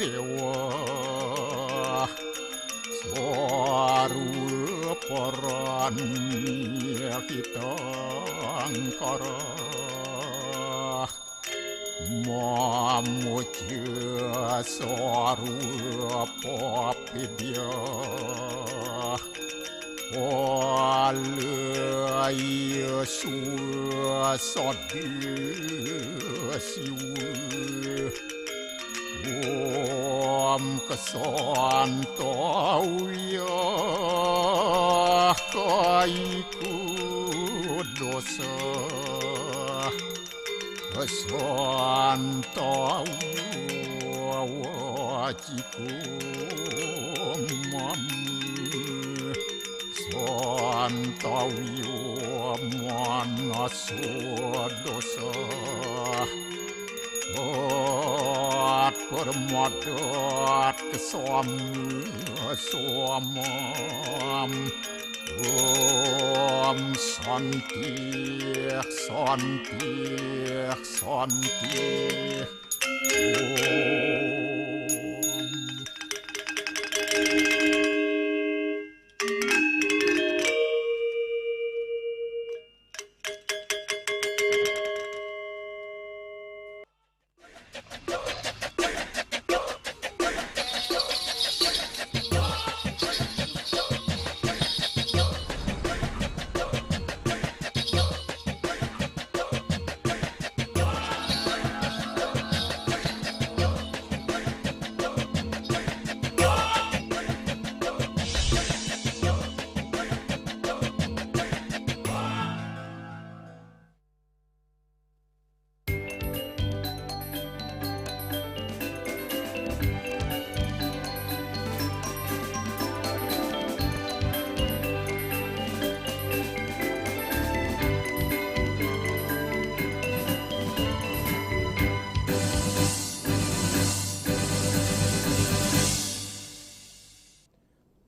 Dewa Swaruparan kita angkara Mamuja Swarupapidya Walaya Suwasadya Siwa Om kesantauya kaiku dosa kesantauya wajiku mam santauya manaso dosa permadat kesamam Om Santi Santi Santi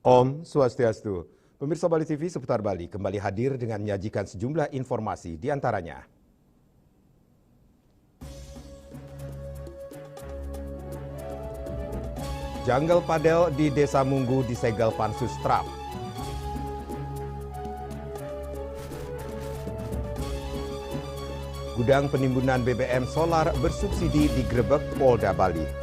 Om Swastiastu. Pemirsa Bali TV seputar Bali kembali hadir dengan menyajikan sejumlah informasi di antaranya. Jungle padel di Desa Munggu disegel Pansus Trap. Gudang penimbunan BBM solar bersubsidi digerebek Polda Bali.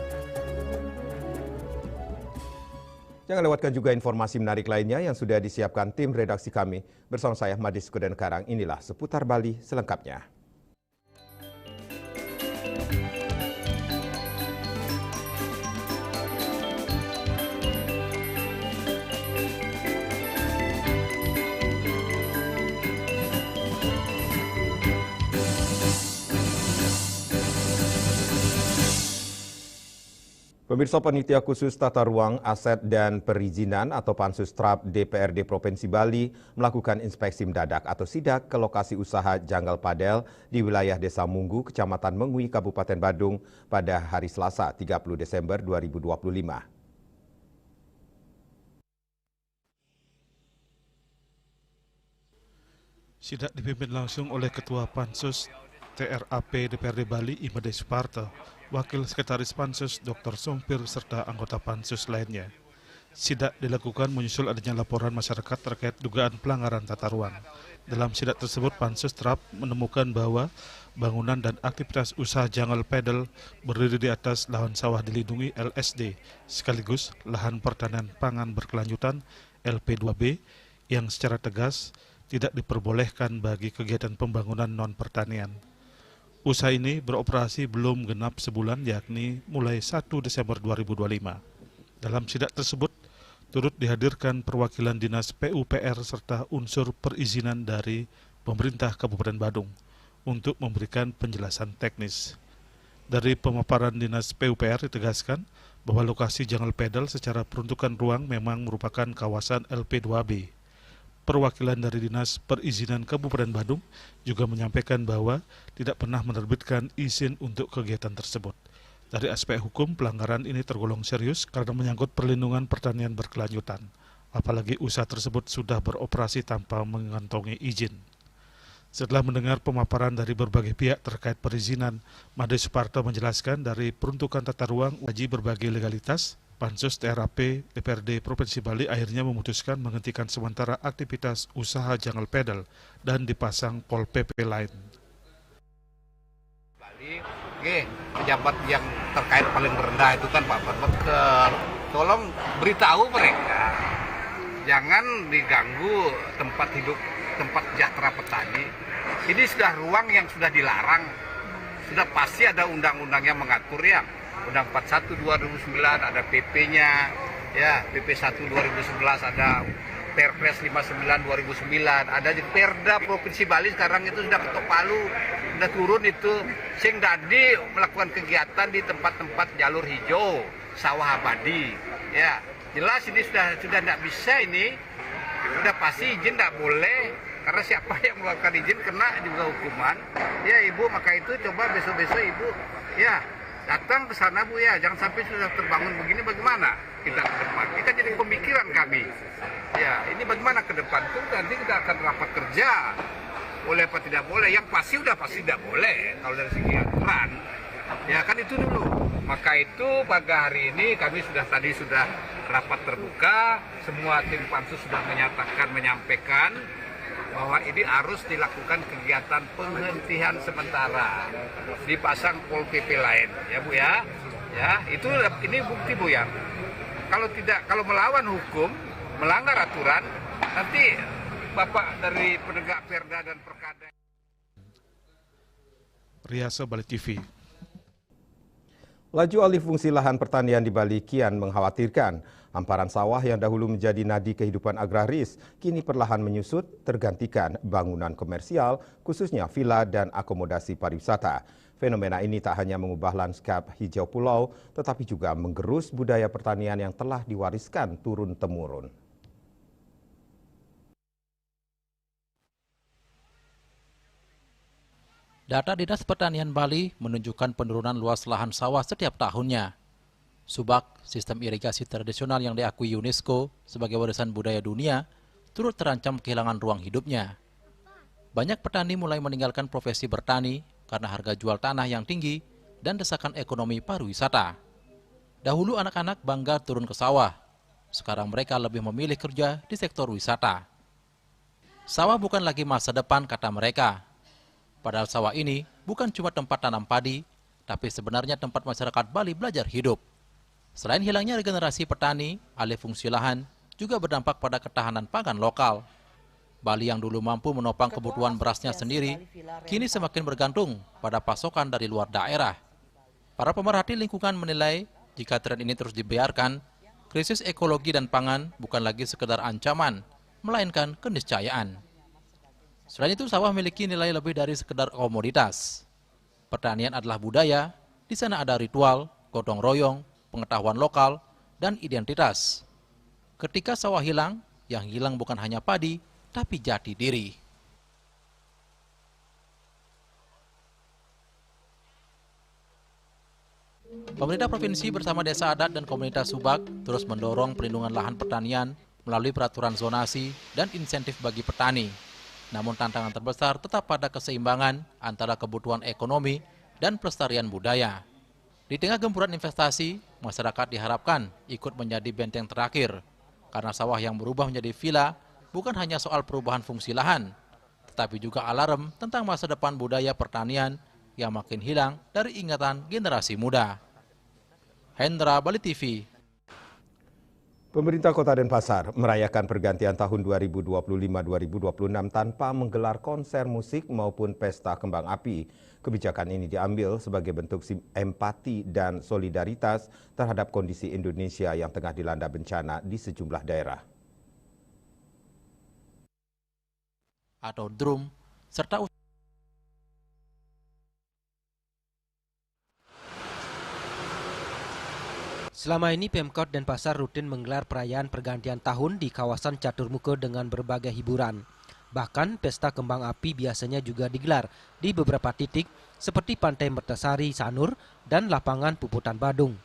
Jangan lewatkan juga informasi menarik lainnya yang sudah disiapkan tim redaksi kami. Bersama saya Madis Kudan Karang, inilah Seputar Bali selengkapnya. Pemirsa, Panitia Khusus Tata Ruang, Aset dan Perizinan atau Pansus Trap DPRD Provinsi Bali melakukan inspeksi mendadak atau sidak ke lokasi usaha Jungle Padel di wilayah Desa Munggu, Kecamatan Mengui, Kabupaten Badung pada hari Selasa 30 Desember 2025. Sidak dipimpin langsung oleh Ketua Pansus TRAP DPRD Bali Imade Suparto, Wakil Sekretaris Pansus Dr. Sompir serta anggota Pansus lainnya. Sidak dilakukan menyusul adanya laporan masyarakat terkait dugaan pelanggaran tata ruang. Dalam sidak tersebut, Pansus Trap menemukan bahwa bangunan dan aktivitas usaha Jungle Padel berdiri di atas lahan sawah dilindungi LSD, sekaligus lahan pertanian pangan berkelanjutan LP2B yang secara tegas tidak diperbolehkan bagi kegiatan pembangunan non-pertanian. Usaha ini beroperasi belum genap sebulan, yakni mulai 1 Desember 2025. Dalam sidak tersebut, turut dihadirkan perwakilan Dinas PUPR serta unsur perizinan dari pemerintah Kabupaten Badung untuk memberikan penjelasan teknis. Dari pemaparan Dinas PUPR ditegaskan bahwa lokasi Jungle Padel secara peruntukan ruang memang merupakan kawasan LP2B. Perwakilan dari Dinas Perizinan Kabupaten Badung juga menyampaikan bahwa tidak pernah menerbitkan izin untuk kegiatan tersebut. Dari aspek hukum, pelanggaran ini tergolong serius karena menyangkut perlindungan pertanian berkelanjutan. Apalagi usaha tersebut sudah beroperasi tanpa mengantongi izin. Setelah mendengar pemaparan dari berbagai pihak terkait perizinan, Made Suparto menjelaskan dari peruntukan tata ruang uji berbagai legalitas, Pansus TRAP DPRD Provinsi Bali akhirnya memutuskan menghentikan sementara aktivitas usaha jungle pedal dan dipasang Pol PP lain. Bali, pejabat yang terkait paling rendah itu kan Pak Bambang, tolong beritahu mereka, jangan diganggu tempat hidup, tempat sejahtera petani. Ini sudah ruang yang sudah dilarang, sudah pasti ada undang-undang yang mengatur ya. Undang 41 2009 ada PP-nya, ya PP 1 2011 ada Perpres 59 2009, ada di Perda Provinsi Bali sekarang itu sudah ketok palu, sudah turun itu, sing tadi melakukan kegiatan di tempat-tempat jalur hijau, sawah abadi, ya jelas ini sudah tidak bisa ini, sudah pasti izin tidak boleh, karena siapa yang melakukan izin kena juga hukuman, ya Ibu, maka itu coba besok-besok Ibu, ya datang ke sana Bu ya, jangan sampai sudah terbangun begini, bagaimana kita ke depan, ini kan jadi pemikiran kami. Ya, ini bagaimana ke depan tuh nanti kita akan rapat kerja. Boleh apa tidak boleh? Yang pasti udah pasti tidak boleh kalau dari segi aturan. Ya kan itu dulu. Maka itu pada hari ini kami sudah rapat terbuka, semua tim pansus sudah menyampaikan bahwa ini harus dilakukan kegiatan penghentian sementara, dipasang Pol PP lain, ya Bu ya. Ya, itu ini bukti Bu ya. Kalau melawan hukum, melanggar aturan, nanti Bapak dari penegak Perda dan Perkada. Riasa Bali TV. Laju alih fungsi lahan pertanian di Bali kian mengkhawatirkan. Hamparan sawah yang dahulu menjadi nadi kehidupan agraris kini perlahan menyusut tergantikan bangunan komersial, khususnya villa dan akomodasi pariwisata. Fenomena ini tak hanya mengubah lanskap hijau pulau, tetapi juga menggerus budaya pertanian yang telah diwariskan turun-temurun. Data Dinas Pertanian Bali menunjukkan penurunan luas lahan sawah setiap tahunnya. Subak, sistem irigasi tradisional yang diakui UNESCO sebagai warisan budaya dunia, turut terancam kehilangan ruang hidupnya. Banyak petani mulai meninggalkan profesi bertani karena harga jual tanah yang tinggi dan desakan ekonomi pariwisata. Dahulu anak-anak bangga turun ke sawah, sekarang mereka lebih memilih kerja di sektor wisata. Sawah bukan lagi masa depan, kata mereka. Padahal sawah ini bukan cuma tempat tanam padi, tapi sebenarnya tempat masyarakat Bali belajar hidup. Selain hilangnya regenerasi petani, alih fungsi lahan juga berdampak pada ketahanan pangan lokal. Bali yang dulu mampu menopang kebutuhan berasnya sendiri, kini semakin bergantung pada pasokan dari luar daerah. Para pemerhati lingkungan menilai, jika tren ini terus dibiarkan, krisis ekologi dan pangan bukan lagi sekedar ancaman, melainkan keniscayaan. Selain itu, sawah memiliki nilai lebih dari sekedar komoditas. Pertanian adalah budaya, di sana ada ritual, gotong royong, pengetahuan lokal, dan identitas. Ketika sawah hilang, yang hilang bukan hanya padi, tapi jati diri. Pemerintah provinsi bersama desa adat dan komunitas Subak terus mendorong perlindungan lahan pertanian melalui peraturan zonasi dan insentif bagi petani. Namun tantangan terbesar tetap pada keseimbangan antara kebutuhan ekonomi dan pelestarian budaya. Di tengah gempuran investasi, masyarakat diharapkan ikut menjadi benteng terakhir, karena sawah yang berubah menjadi villa bukan hanya soal perubahan fungsi lahan, tetapi juga alarm tentang masa depan budaya pertanian yang makin hilang dari ingatan generasi muda. Hendra, Bali TV. Pemerintah Kota Denpasar merayakan pergantian tahun 2025-2026 tanpa menggelar konser musik maupun pesta kembang api. Kebijakan ini diambil sebagai bentuk empati dan solidaritas terhadap kondisi Indonesia yang tengah dilanda bencana di sejumlah daerah. Atau drum, serta Selama ini Pemkot Denpasar rutin menggelar perayaan pergantian tahun di kawasan Caturmuka dengan berbagai hiburan. Bahkan pesta kembang api biasanya juga digelar di beberapa titik seperti Pantai Mertasari, Sanur, dan lapangan Puputan Badung.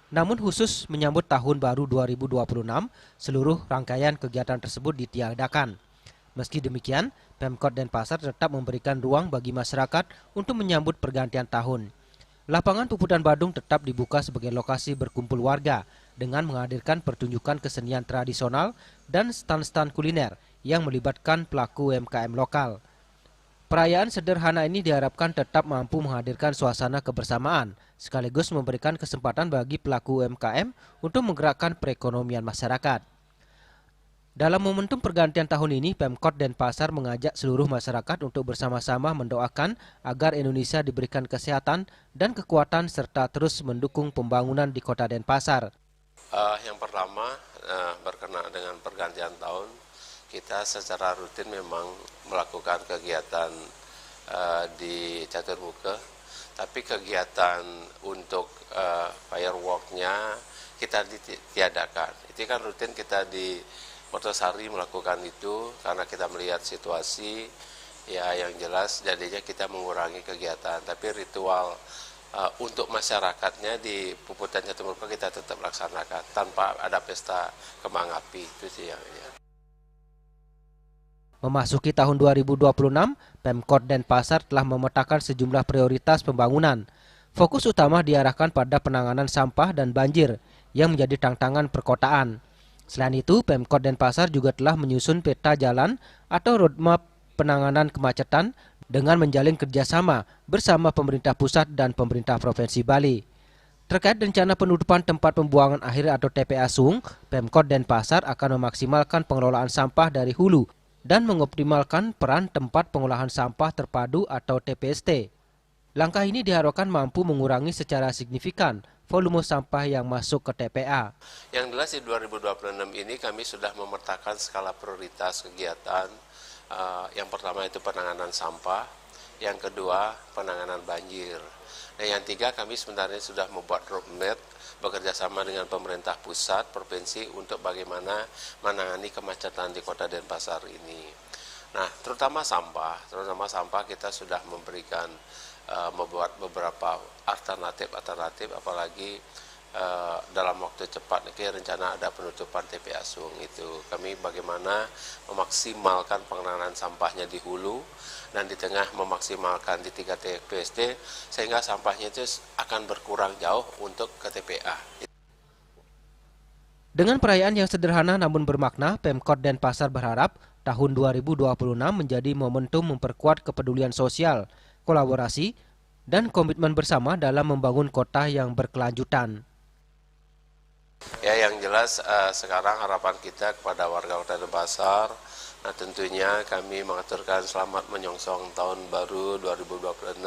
Namun khusus menyambut tahun baru 2026, seluruh rangkaian kegiatan tersebut ditiadakan. Meski demikian, Pemkot Denpasar tetap memberikan ruang bagi masyarakat untuk menyambut pergantian tahun. Lapangan Puputan Badung tetap dibuka sebagai lokasi berkumpul warga dengan menghadirkan pertunjukan kesenian tradisional dan stand-stand kuliner yang melibatkan pelaku UMKM lokal. Perayaan sederhana ini diharapkan tetap mampu menghadirkan suasana kebersamaan, sekaligus memberikan kesempatan bagi pelaku UMKM untuk menggerakkan perekonomian masyarakat. Dalam momentum pergantian tahun ini, Pemkot Denpasar mengajak seluruh masyarakat untuk bersama-sama mendoakan agar Indonesia diberikan kesehatan dan kekuatan serta terus mendukung pembangunan di Kota Denpasar. Yang pertama, berkenaan dengan pergantian tahun, kita secara rutin memang melakukan kegiatan di Catur Muka, tapi kegiatan untuk firework-nya kita ditiadakan. Itu kan rutin kita di Mertosari melakukan itu karena kita melihat situasi ya yang jelas, jadinya kita mengurangi kegiatan. Tapi ritual untuk masyarakatnya di Puputan Catur Muka kita tetap laksanakan tanpa ada pesta kembang api, itu sih yang ya. Memasuki tahun 2026, Pemkot Denpasar telah memetakan sejumlah prioritas pembangunan. Fokus utama diarahkan pada penanganan sampah dan banjir yang menjadi tantangan perkotaan. Selain itu, Pemkot Denpasar juga telah menyusun peta jalan atau roadmap penanganan kemacetan dengan menjalin kerjasama bersama pemerintah pusat dan pemerintah Provinsi Bali. Terkait rencana penutupan tempat pembuangan akhir atau TPA Sung, Pemkot Denpasar akan memaksimalkan pengelolaan sampah dari hulu dan mengoptimalkan peran tempat pengolahan sampah terpadu atau TPST. Langkah ini diharapkan mampu mengurangi secara signifikan volume sampah yang masuk ke TPA. Yang jelas di 2026 ini kami sudah memetakan skala prioritas kegiatan. Yang pertama itu penanganan sampah, yang kedua penanganan banjir. Dan yang tiga, kami sebenarnya sudah membuat roadmap bekerja sama dengan pemerintah pusat, provinsi untuk bagaimana menangani kemacetan di Kota Denpasar ini. Nah, terutama sampah kita sudah memberikan membuat beberapa alternatif, apalagi dalam waktu cepat rencana ada penutupan TPA Sung itu. Kami bagaimana memaksimalkan penanganan sampahnya di hulu dan di tengah memaksimalkan di 3 TPST sehingga sampahnya itu akan berkurang jauh untuk ke TPA. Dengan perayaan yang sederhana namun bermakna, Pemkot Denpasar berharap tahun 2026 menjadi momentum memperkuat kepedulian sosial, kolaborasi, dan komitmen bersama dalam membangun kota yang berkelanjutan. Ya, yang jelas sekarang harapan kita kepada warga Kota Denpasar, nah tentunya kami mengaturkan selamat menyongsong tahun baru 2026.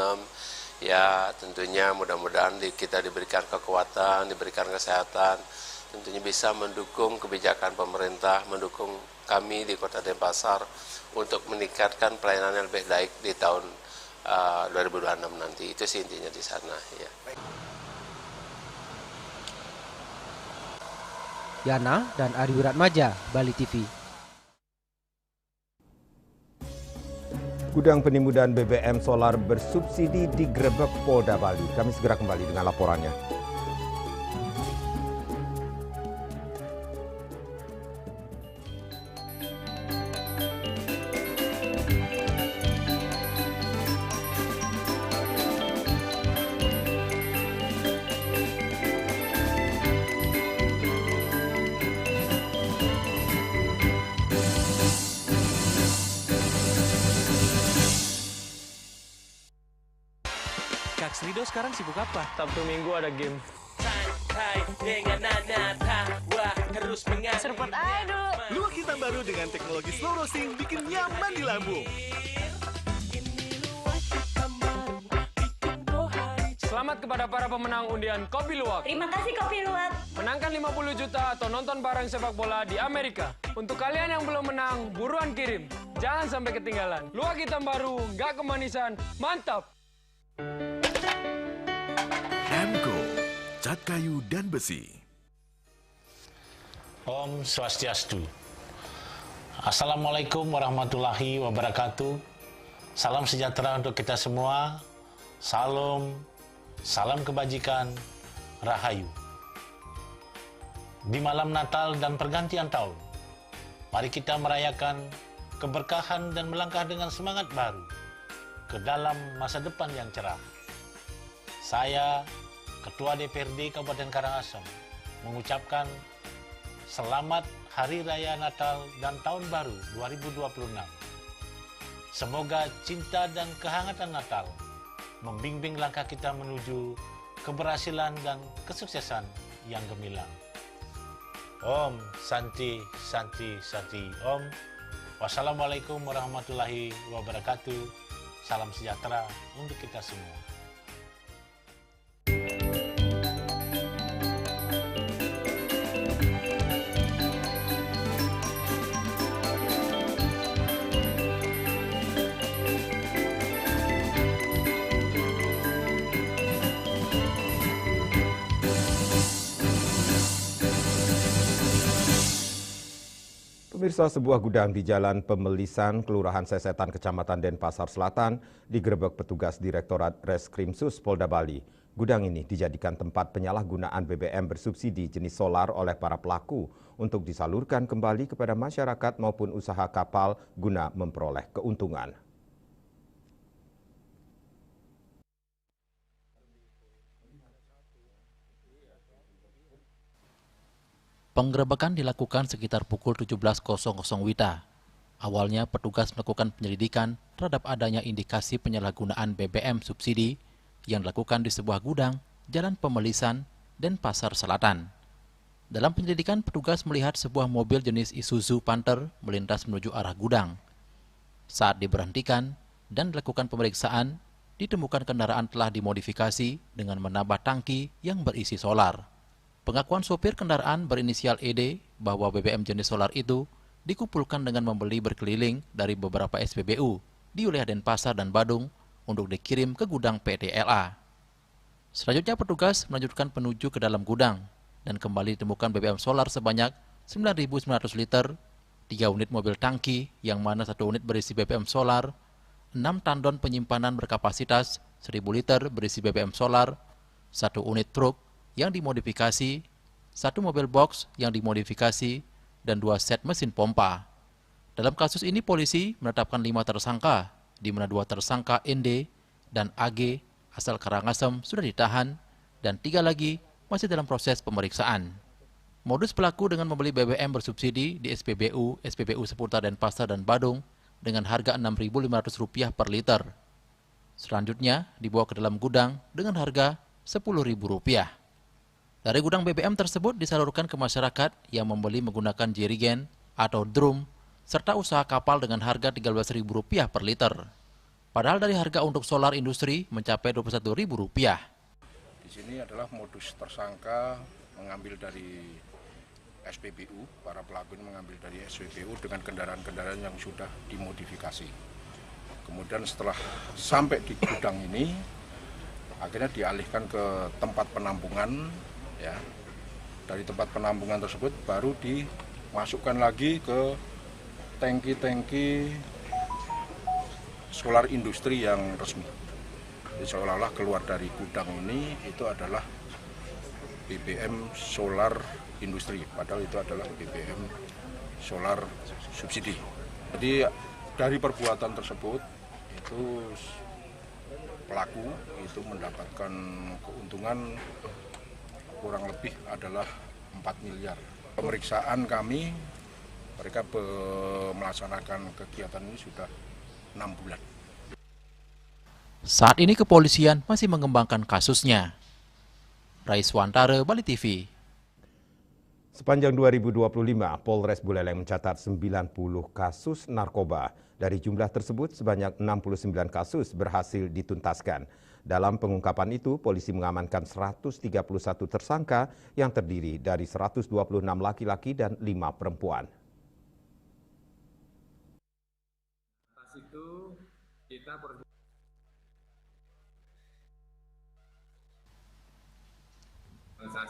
Ya, tentunya mudah-mudahan kita diberikan kekuatan, diberikan kesehatan, tentunya bisa mendukung kebijakan pemerintah, mendukung kami di Kota Denpasar untuk meningkatkan pelayanan yang lebih baik di tahun 2026 nanti. Itu sih intinya di sana. Ya. Yana dan Ari Wiratmaja, Bali TV. Gudang penimbunan BBM solar bersubsidi digerebek Polda Bali. Kami segera kembali dengan laporannya. Kak Srido sekarang sibuk apa? Sabtu Minggu ada game. Santai dengan Nana tawa terus mengalir. Serpet aja dulu. Luak hitam baru dengan teknologi slow roasting bikin nyaman di lambung. Selamat kepada para pemenang undian Kopi Luwak. Terima kasih Kopi Luwak. Menangkan 50 juta atau nonton bareng sepak bola di Amerika. Untuk kalian yang belum menang, buruan kirim. Jangan sampai ketinggalan. Luwak hitam baru, nggak kemanisan, mantap. Hemco, cat kayu dan besi. Om Swastiastu. Assalamualaikum warahmatullahi wabarakatuh. Salam sejahtera untuk kita semua. Salam kebajikan, rahayu. Di malam Natal dan pergantian tahun, mari kita merayakan keberkahan dan melangkah dengan semangat baru ke dalam masa depan yang cerah. Saya, Ketua DPRD Kabupaten Karangasem, mengucapkan selamat Hari Raya Natal dan Tahun Baru 2026. Semoga cinta dan kehangatan Natal membimbing langkah kita menuju keberhasilan dan kesuksesan yang gemilang. Om Santi Santi Santi Om. Wassalamualaikum warahmatullahi wabarakatuh. Salam sejahtera untuk kita semua. Pemirsa, sebuah gudang di Jalan Pemelisan, Kelurahan Sesetan, Kecamatan Denpasar Selatan, digerebek petugas Direktorat Reskrimsus Polda Bali. Gudang ini dijadikan tempat penyalahgunaan BBM bersubsidi jenis solar oleh para pelaku untuk disalurkan kembali kepada masyarakat maupun usaha kapal guna memperoleh keuntungan. Penggerebekan dilakukan sekitar pukul 17.00 WITA. Awalnya petugas melakukan penyelidikan terhadap adanya indikasi penyalahgunaan BBM subsidi yang dilakukan di sebuah gudang Jalan Pemelisan, Denpasar Selatan. Dalam penyelidikan, petugas melihat sebuah mobil jenis Isuzu Panther melintas menuju arah gudang. Saat diberhentikan dan dilakukan pemeriksaan, ditemukan kendaraan telah dimodifikasi dengan menambah tangki yang berisi solar. Pengakuan sopir kendaraan berinisial ED bahwa BBM jenis solar itu dikumpulkan dengan membeli berkeliling dari beberapa SPBU di wilayah Denpasar dan Badung untuk dikirim ke gudang PT LA. Selanjutnya petugas melanjutkan menuju ke dalam gudang dan kembali ditemukan BBM solar sebanyak 9.900 liter, 3 unit mobil tangki yang mana 1 unit berisi BBM solar, 6 tandon penyimpanan berkapasitas 1.000 liter berisi BBM solar, 1 unit truk yang dimodifikasi, 1 mobil box yang dimodifikasi, dan 2 set mesin pompa. Dalam kasus ini polisi menetapkan 5 tersangka, di mana 2 tersangka ND dan AG asal Karangasem sudah ditahan, dan 3 lagi masih dalam proses pemeriksaan. Modus pelaku dengan membeli BBM bersubsidi di SPBU seputar Denpasar dan Badung dengan harga Rp6.500 per liter. Selanjutnya dibawa ke dalam gudang dengan harga Rp10.000. Dari gudang BBM tersebut disalurkan ke masyarakat yang membeli menggunakan jerigen atau drum, serta usaha kapal dengan harga Rp13.000 per liter. Padahal dari harga untuk solar industri mencapai Rp21.000. Di sini adalah modus tersangka mengambil dari SPBU, para pelaku ini mengambil dari SPBU dengan kendaraan-kendaraan yang sudah dimodifikasi. Kemudian setelah sampai di gudang ini, akhirnya dialihkan ke tempat penampungan. Ya, dari tempat penampungan tersebut baru dimasukkan lagi ke tangki-tangki solar industri yang resmi. Jadi seolah-olah keluar dari gudang ini itu adalah BBM solar industri, padahal itu adalah BBM solar subsidi. Jadi dari perbuatan tersebut itu pelaku itu mendapatkan keuntungan kurang lebih adalah 4 miliar. Pemeriksaan kami, mereka melaksanakan kegiatan ini sudah 6 bulan. Saat ini kepolisian masih mengembangkan kasusnya. Raiswantara, Bali TV. Sepanjang 2025, Polres Buleleng mencatat 90 kasus narkoba. Dari jumlah tersebut, sebanyak 69 kasus berhasil dituntaskan. Dalam pengungkapan itu, polisi mengamankan 131 tersangka yang terdiri dari 126 laki-laki dan 5 perempuan.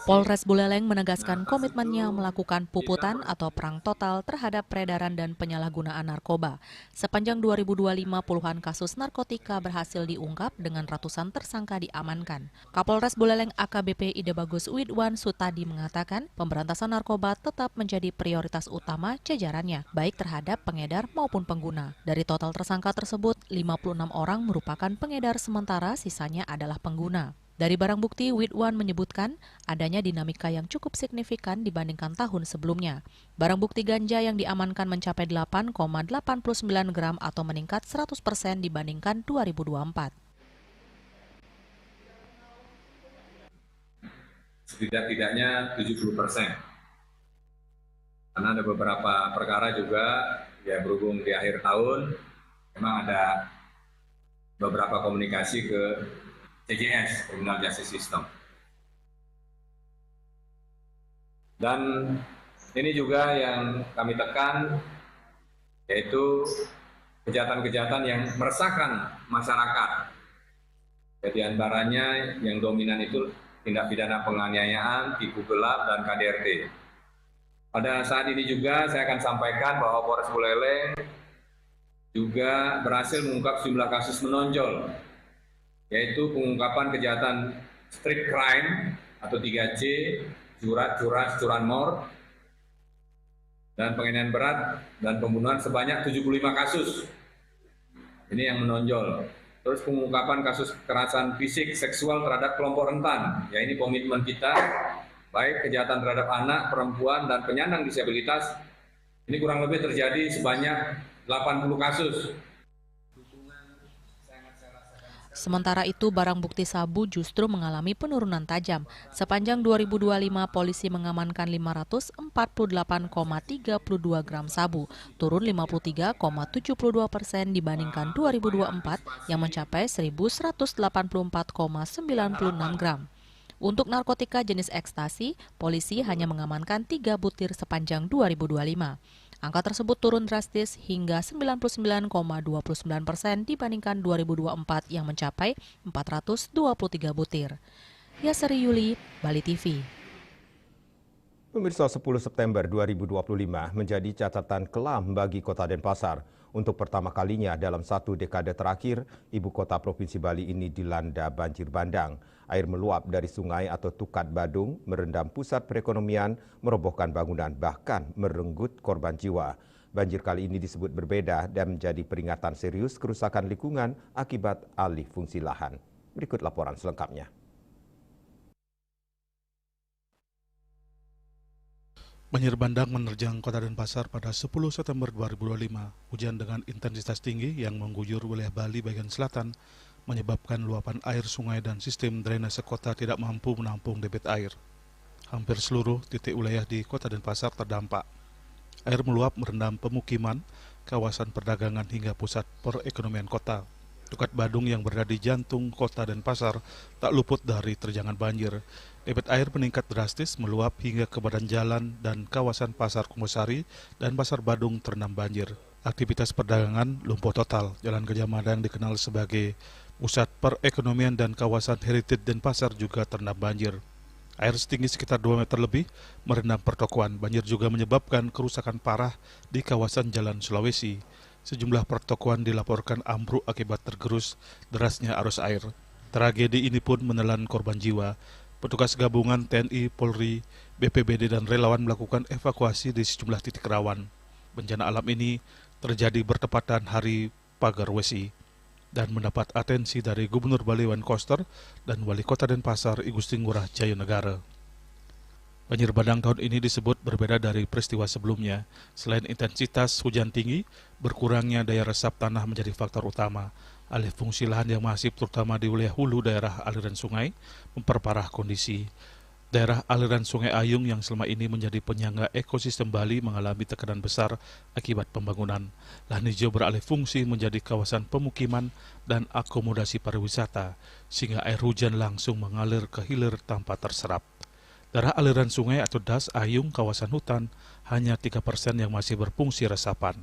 Polres Buleleng menegaskan komitmennya melakukan puputan atau perang total terhadap peredaran dan penyalahgunaan narkoba. Sepanjang 2025, puluhan kasus narkotika berhasil diungkap dengan ratusan tersangka diamankan. Kapolres Buleleng AKBP Ide Bagus Widwan Sutadi mengatakan pemberantasan narkoba tetap menjadi prioritas utama jajarannya, baik terhadap pengedar maupun pengguna. Dari total tersangka tersebut, 56 orang merupakan pengedar sementara sisanya adalah pengguna. Dari barang bukti, Widwan menyebutkan adanya dinamika yang cukup signifikan dibandingkan tahun sebelumnya. Barang bukti ganja yang diamankan mencapai 8,89 gram atau meningkat 100% dibandingkan 2024. Setidak-tidaknya 70%. Karena ada beberapa perkara juga, ya berhubung di akhir tahun, memang ada beberapa komunikasi ke CJS, Criminal Justice System. Dan ini juga yang kami tekan, yaitu kejahatan-kejahatan yang meresahkan masyarakat. Jadi antaranya yang dominan itu tindak pidana penganiayaan, tipu gelap, dan KDRT. Pada saat ini juga saya akan sampaikan bahwa Polres Buleleng juga berhasil mengungkap sejumlah kasus menonjol, yaitu pengungkapan kejahatan street crime atau 3C, curanmor, dan penganiayaan berat dan pembunuhan sebanyak 75 kasus. Ini yang menonjol. Terus pengungkapan kasus kekerasan fisik seksual terhadap kelompok rentan. Ya, ini komitmen kita, baik kejahatan terhadap anak, perempuan, dan penyandang disabilitas. Ini kurang lebih terjadi sebanyak 80 kasus. Sementara itu, barang bukti sabu justru mengalami penurunan tajam. Sepanjang 2025, polisi mengamankan 548,32 gram sabu, turun 53,72% dibandingkan 2024 yang mencapai 1.184,96 gram. Untuk narkotika jenis ekstasi, polisi hanya mengamankan 3 butir sepanjang 2025. Angka tersebut turun drastis hingga 99,29% dibandingkan 2024 yang mencapai 423 butir. Yasari Yuli, Bali TV. Pemirsa, 10 September 2025 menjadi catatan kelam bagi Kota Denpasar. Untuk pertama kalinya dalam satu dekade terakhir, ibu kota Provinsi Bali ini dilanda banjir bandang. Air meluap dari sungai atau Tukat Badung merendam pusat perekonomian, merobohkan bangunan, bahkan merenggut korban jiwa. Banjir kali ini disebut berbeda dan menjadi peringatan serius kerusakan lingkungan akibat alih fungsi lahan. Berikut laporan selengkapnya. Banjir bandang menerjang Kota Denpasar pada 10 September 2025. Hujan dengan intensitas tinggi yang mengguyur wilayah Bali bagian selatan menyebabkan luapan air sungai dan sistem drainase kota tidak mampu menampung debit air. Hampir seluruh titik wilayah di Kota Denpasar terdampak. Air meluap merendam pemukiman, kawasan perdagangan hingga pusat perekonomian kota. Tukat Badung yang berada di jantung Kota Denpasar tak luput dari terjangan banjir. Debit air meningkat drastis meluap hingga ke badan jalan dan kawasan Pasar Kumbosari dan Pasar Badung terendam banjir. Aktivitas perdagangan lumpuh total. Jalan Gajah Mada yang dikenal sebagai pusat perekonomian dan kawasan heritage Denpasar juga terendam banjir. Air setinggi sekitar 2 meter lebih merendam pertokoan. Banjir juga menyebabkan kerusakan parah di kawasan Jalan Sulawesi. Sejumlah pertokoan dilaporkan ambruk akibat tergerus derasnya arus air. Tragedi ini pun menelan korban jiwa. Petugas gabungan TNI, Polri, BPBD dan relawan melakukan evakuasi di sejumlah titik rawan. Bencana alam ini terjadi bertepatan Hari Pagar Wesi dan mendapat atensi dari Gubernur Bali Wan Koster dan Wali Kota Denpasar I Gusti Ngurah Jayonegara. Banjir bandang tahun ini disebut berbeda dari peristiwa sebelumnya. Selain intensitas hujan tinggi, berkurangnya daya resap tanah menjadi faktor utama. Alih fungsi lahan yang masif terutama di wilayah hulu daerah aliran sungai memperparah kondisi. Daerah aliran Sungai Ayung yang selama ini menjadi penyangga ekosistem Bali mengalami tekanan besar akibat pembangunan. Lahan hijau beralih fungsi menjadi kawasan pemukiman dan akomodasi pariwisata, sehingga air hujan langsung mengalir ke hilir tanpa terserap. Daerah aliran sungai atau Das Ayung kawasan hutan hanya 3% yang masih berfungsi resapan.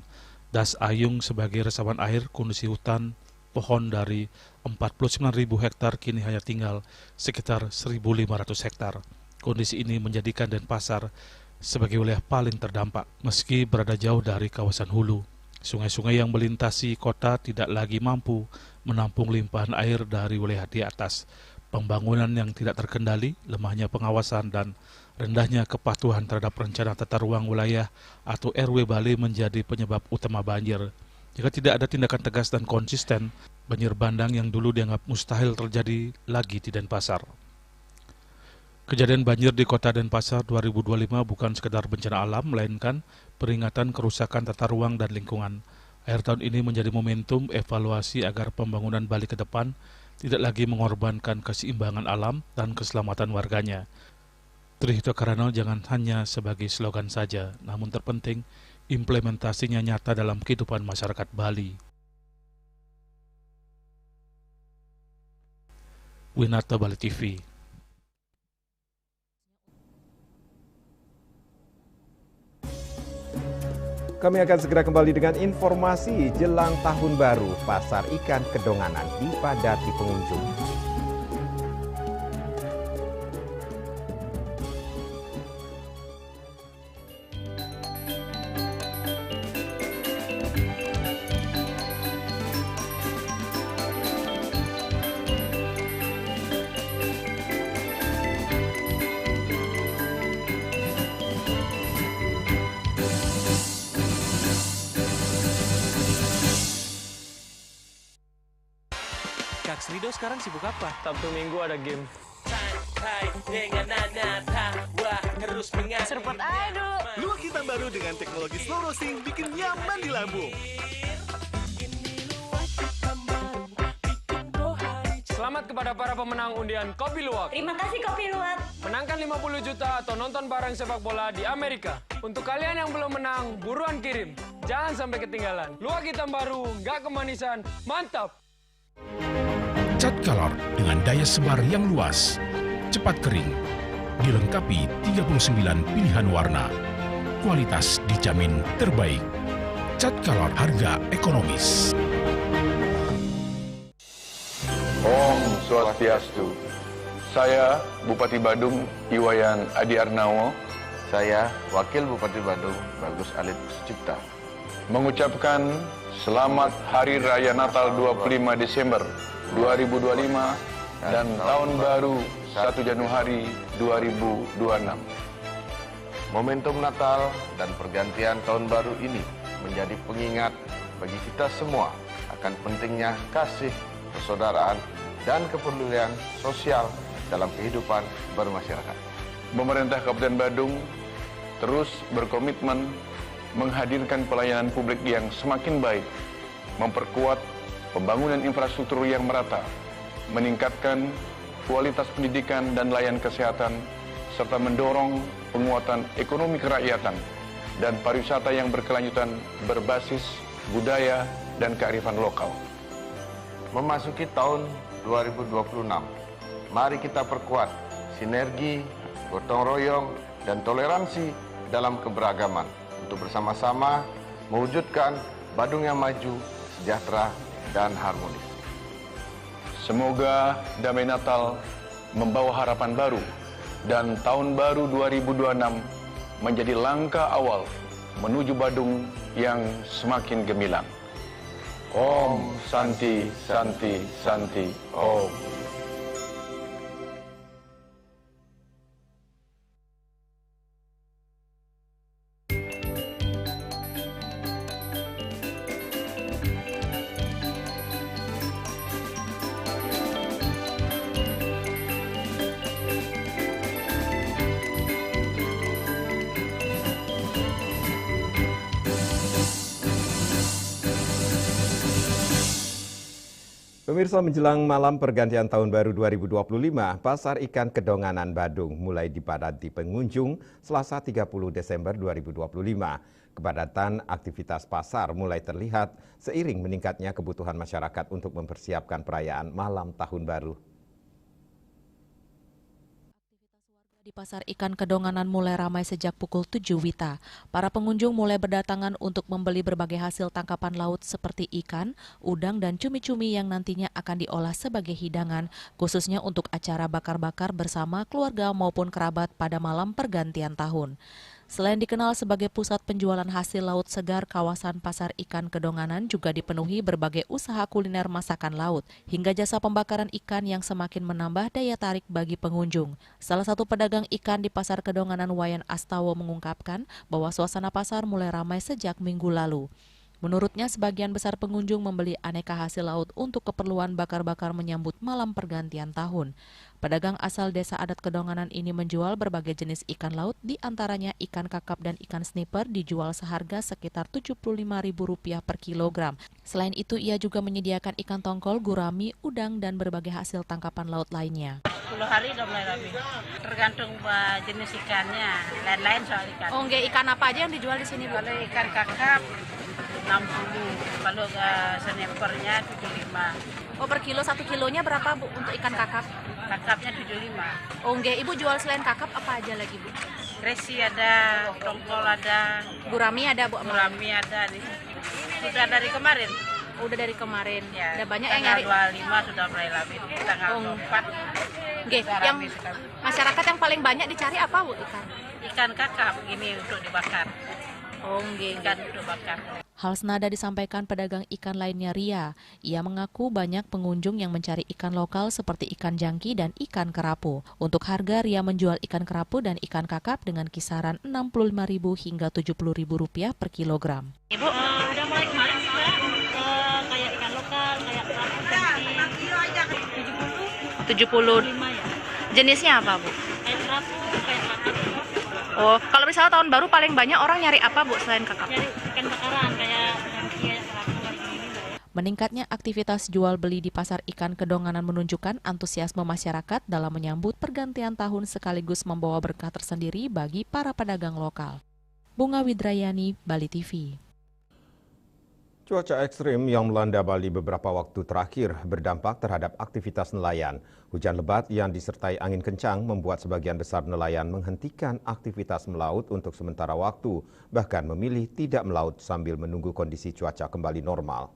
Das Ayung sebagai resapan air kondisi hutan pohon dari 49.000 hektar kini hanya tinggal sekitar 1.500 hektar. Kondisi ini menjadikan Denpasar sebagai wilayah paling terdampak meski berada jauh dari kawasan hulu. Sungai-sungai yang melintasi kota tidak lagi mampu menampung limpahan air dari wilayah di atas. Pembangunan yang tidak terkendali, lemahnya pengawasan, dan rendahnya kepatuhan terhadap rencana tata ruang wilayah atau RW Bali menjadi penyebab utama banjir. Jika tidak ada tindakan tegas dan konsisten, banjir bandang yang dulu dianggap mustahil terjadi lagi di Denpasar. Kejadian banjir di kota Denpasar 2025 bukan sekedar bencana alam, melainkan peringatan kerusakan tata ruang dan lingkungan. Akhir tahun ini menjadi momentum evaluasi agar pembangunan Bali ke depan tidak lagi mengorbankan keseimbangan alam dan keselamatan warganya. Trihito Karano jangan hanya sebagai slogan saja, namun terpenting implementasinya nyata dalam kehidupan masyarakat Bali. Winarta, Bali TV. Kami akan segera kembali dengan informasi jelang tahun baru. Pasar ikan Kedonganan dipadati pengunjung. Kak Srido sekarang sibuk apa? Sabtu Minggu ada game. Santai dengan Nana tawa terus mengalir. Seruput aja dulu. Luwak hitam baru dengan teknologi slow roasting bikin nyaman di lambung. Selamat kepada para pemenang undian Kopi Luwak. Terima kasih Kopi Luwak. Menangkan 50 juta atau nonton bareng sepak bola di Amerika. Untuk kalian yang belum menang, buruan kirim. Jangan sampai ketinggalan. Luwak hitam baru, nggak kemanisan, mantap. Cat color dengan daya sebar yang luas, cepat kering, dilengkapi 39 pilihan warna. Kualitas dijamin terbaik. Cat color harga ekonomis. Om Swastiastu. Saya Bupati Badung Iwayan Adi Arnawo. Saya Wakil Bupati Badung Bagus Alit Sucipta. Mengucapkan Selamat Hari Raya Natal 25 Desember 2025 dan Tahun Baru 1 Januari 2026. Momentum Natal dan pergantian Tahun Baru ini menjadi pengingat bagi kita semua akan pentingnya kasih, persaudaraan, dan kepedulian sosial dalam kehidupan bermasyarakat. Pemerintah Kabupaten Badung terus berkomitmen menghadirkan pelayanan publik yang semakin baik, memperkuat pembangunan infrastruktur yang merata, meningkatkan kualitas pendidikan dan layanan kesehatan, serta mendorong penguatan ekonomi kerakyatan dan pariwisata yang berkelanjutan berbasis budaya dan kearifan lokal. Memasuki tahun 2026, mari kita perkuat sinergi, gotong royong, dan toleransi dalam keberagaman untuk bersama-sama mewujudkan Badung yang maju, sejahtera, dan harmonis. Semoga Damai Natal membawa harapan baru dan Tahun Baru 2026 menjadi langkah awal menuju Badung yang semakin gemilang. Om Santi Santi Santi Om. Pemirsa, menjelang malam pergantian tahun baru 2025, Pasar Ikan Kedonganan Badung mulai dipadati pengunjung Selasa 30 Desember 2025. Kepadatan aktivitas pasar mulai terlihat seiring meningkatnya kebutuhan masyarakat untuk mempersiapkan perayaan malam tahun baru. Di Pasar Ikan Kedonganan mulai ramai sejak pukul 7 WITA. Para pengunjung mulai berdatangan untuk membeli berbagai hasil tangkapan laut seperti ikan, udang, dan cumi-cumi yang nantinya akan diolah sebagai hidangan, khususnya untuk acara bakar-bakar bersama keluarga maupun kerabat pada malam pergantian tahun. Selain dikenal sebagai pusat penjualan hasil laut segar, kawasan Pasar Ikan Kedonganan juga dipenuhi berbagai usaha kuliner masakan laut, hingga jasa pembakaran ikan yang semakin menambah daya tarik bagi pengunjung. Salah satu pedagang ikan di Pasar Kedonganan, Wayan Astawa, mengungkapkan bahwa suasana pasar mulai ramai sejak minggu lalu. Menurutnya, sebagian besar pengunjung membeli aneka hasil laut untuk keperluan bakar-bakar menyambut malam pergantian tahun. Pedagang asal Desa Adat Kedonganan ini menjual berbagai jenis ikan laut, di antaranya ikan kakap dan ikan sniper dijual seharga sekitar Rp75.000 per kilogram. Selain itu, ia juga menyediakan ikan tongkol, gurami, udang, dan berbagai hasil tangkapan laut lainnya. 10 hari udah mulai rame. Tergantung jenis ikannya, lain-lain soal ikan. Oh, nggak, ikan apa aja yang dijual di sini, Bu? Kalau ikan kakap 60, kalau snipernya 75. Oh, per kilo, 1 kilonya berapa, Bu, untuk ikan kakap? Kakapnya 75. Oh, nggak, Ibu jual selain kakap apa aja lagi, Bu? Resi ada, tongkol ada. Gurami ada, Bu? Gurami ada. Sudah dari kemarin. Udah dari kemarin. Ya, ada banyak yang nyari. Tanggal 25 sudah mulai labil. Tanggal 24. Nggih, yang masyarakat yang paling banyak dicari apa, Bu, ikan? Ikan kakap ini untuk dibakar. Oh, nggih, ikan untuk bakar. Hal senada disampaikan pedagang ikan lainnya, Ria. Ia mengaku banyak pengunjung yang mencari ikan lokal seperti ikan jangki dan ikan kerapu. Untuk harga, Ria menjual ikan kerapu dan ikan kakap dengan kisaran Rp65.000 hingga Rp70.000 per kilogram. Ibu, udah mulai kemarin juga kayak ikan lokal, kayak kerapu, jangki, 70. 75 ya. Jenisnya apa, Bu? Kayak kerapu, kayak kakap. Oh, kalau misalnya tahun baru paling banyak orang nyari apa, Bu, selain kakap? Nyari ikan bakaran, kayak jangki, kayak kerapu, kayak gini. Meningkatnya aktivitas jual beli di Pasar Ikan Kedonganan menunjukkan antusiasme masyarakat dalam menyambut pergantian tahun sekaligus membawa berkah tersendiri bagi para pedagang lokal. Bunga Widrayani, Bali TV. Cuaca ekstrim yang melanda Bali beberapa waktu terakhir berdampak terhadap aktivitas nelayan. Hujan lebat yang disertai angin kencang membuat sebagian besar nelayan menghentikan aktivitas melaut untuk sementara waktu, bahkan memilih tidak melaut sambil menunggu kondisi cuaca kembali normal.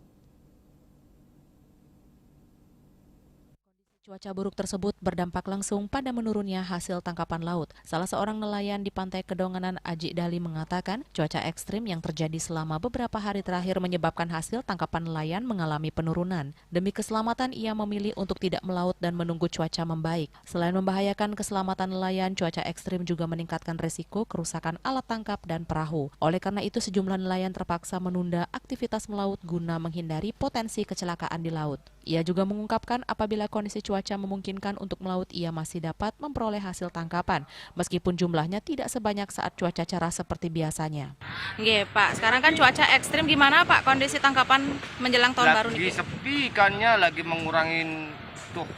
Cuaca buruk tersebut berdampak langsung pada menurunnya hasil tangkapan laut. Salah seorang nelayan di Pantai Kedonganan, Aji Dali, mengatakan cuaca ekstrim yang terjadi selama beberapa hari terakhir menyebabkan hasil tangkapan nelayan mengalami penurunan. Demi keselamatan, ia memilih untuk tidak melaut dan menunggu cuaca membaik. Selain membahayakan keselamatan nelayan, cuaca ekstrim juga meningkatkan resiko kerusakan alat tangkap dan perahu. Oleh karena itu, sejumlah nelayan terpaksa menunda aktivitas melaut guna menghindari potensi kecelakaan di laut. Ia juga mengungkapkan apabila kondisi cuaca memungkinkan untuk melaut, ia masih dapat memperoleh hasil tangkapan, meskipun jumlahnya tidak sebanyak saat cuaca cerah seperti biasanya. Nggih, Pak. Sekarang kan cuaca ekstrim, gimana Pak kondisi tangkapan menjelang tahun baru nih? Lagi sepi ikannya, lagi mengurangin tuh,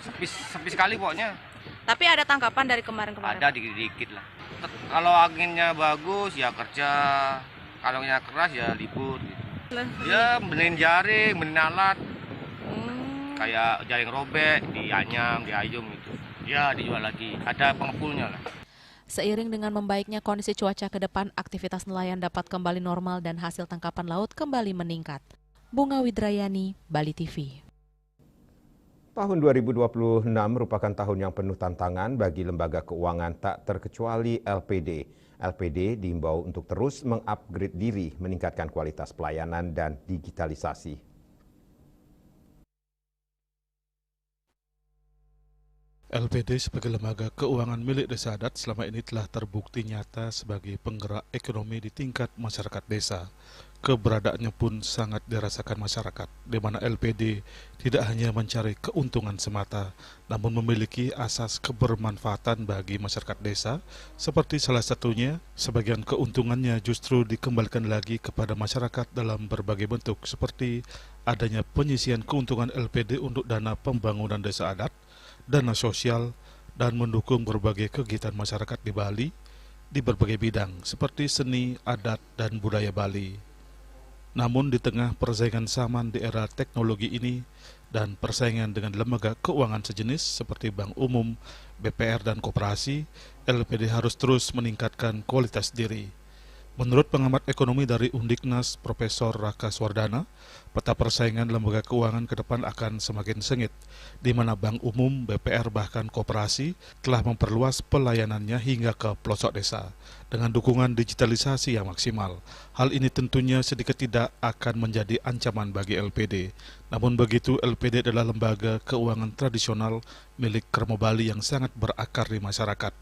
sepi sekali pokoknya. Tapi ada tangkapan dari kemarin-kemarin? Ada dikit-dikit lah. Kalau anginnya bagus ya kerja, kalau anginnya keras ya libur gitu. Ya benerin jaring, benerin alat. Kayak jaring robek, dianyam, diayum gitu. Ya dijual lagi, ada pengepulnya lah. Seiring dengan membaiknya kondisi cuaca ke depan, aktivitas nelayan dapat kembali normal dan hasil tangkapan laut kembali meningkat. Bunga Widrayani, Bali TV. Tahun 2026 merupakan tahun yang penuh tantangan bagi lembaga keuangan tak terkecuali LPD. LPD diimbau untuk terus mengupgrade diri, meningkatkan kualitas pelayanan dan digitalisasi. LPD sebagai lembaga keuangan milik Desa Adat selama ini telah terbukti nyata sebagai penggerak ekonomi di tingkat masyarakat desa. Keberadaannya pun sangat dirasakan masyarakat, di mana LPD tidak hanya mencari keuntungan semata, namun memiliki asas kebermanfaatan bagi masyarakat desa, seperti salah satunya, sebagian keuntungannya justru dikembalikan lagi kepada masyarakat dalam berbagai bentuk, seperti adanya penyisian keuntungan LPD untuk dana pembangunan Desa Adat, dana sosial, dan mendukung berbagai kegiatan masyarakat di Bali di berbagai bidang seperti seni, adat, dan budaya Bali. Namun di tengah persaingan zaman di era teknologi ini, dan persaingan dengan lembaga keuangan sejenis seperti Bank Umum, BPR, dan Koperasi, LPD harus terus meningkatkan kualitas diri. Menurut pengamat ekonomi dari Undiknas, Profesor Raka Swardana, peta persaingan lembaga keuangan ke depan akan semakin sengit, di mana Bank Umum, BPR, bahkan Koperasi telah memperluas pelayanannya hingga ke pelosok desa, dengan dukungan digitalisasi yang maksimal. Hal ini tentunya sedikit tidak akan menjadi ancaman bagi LPD. Namun begitu, LPD adalah lembaga keuangan tradisional milik Kermo Bali yang sangat berakar di masyarakat.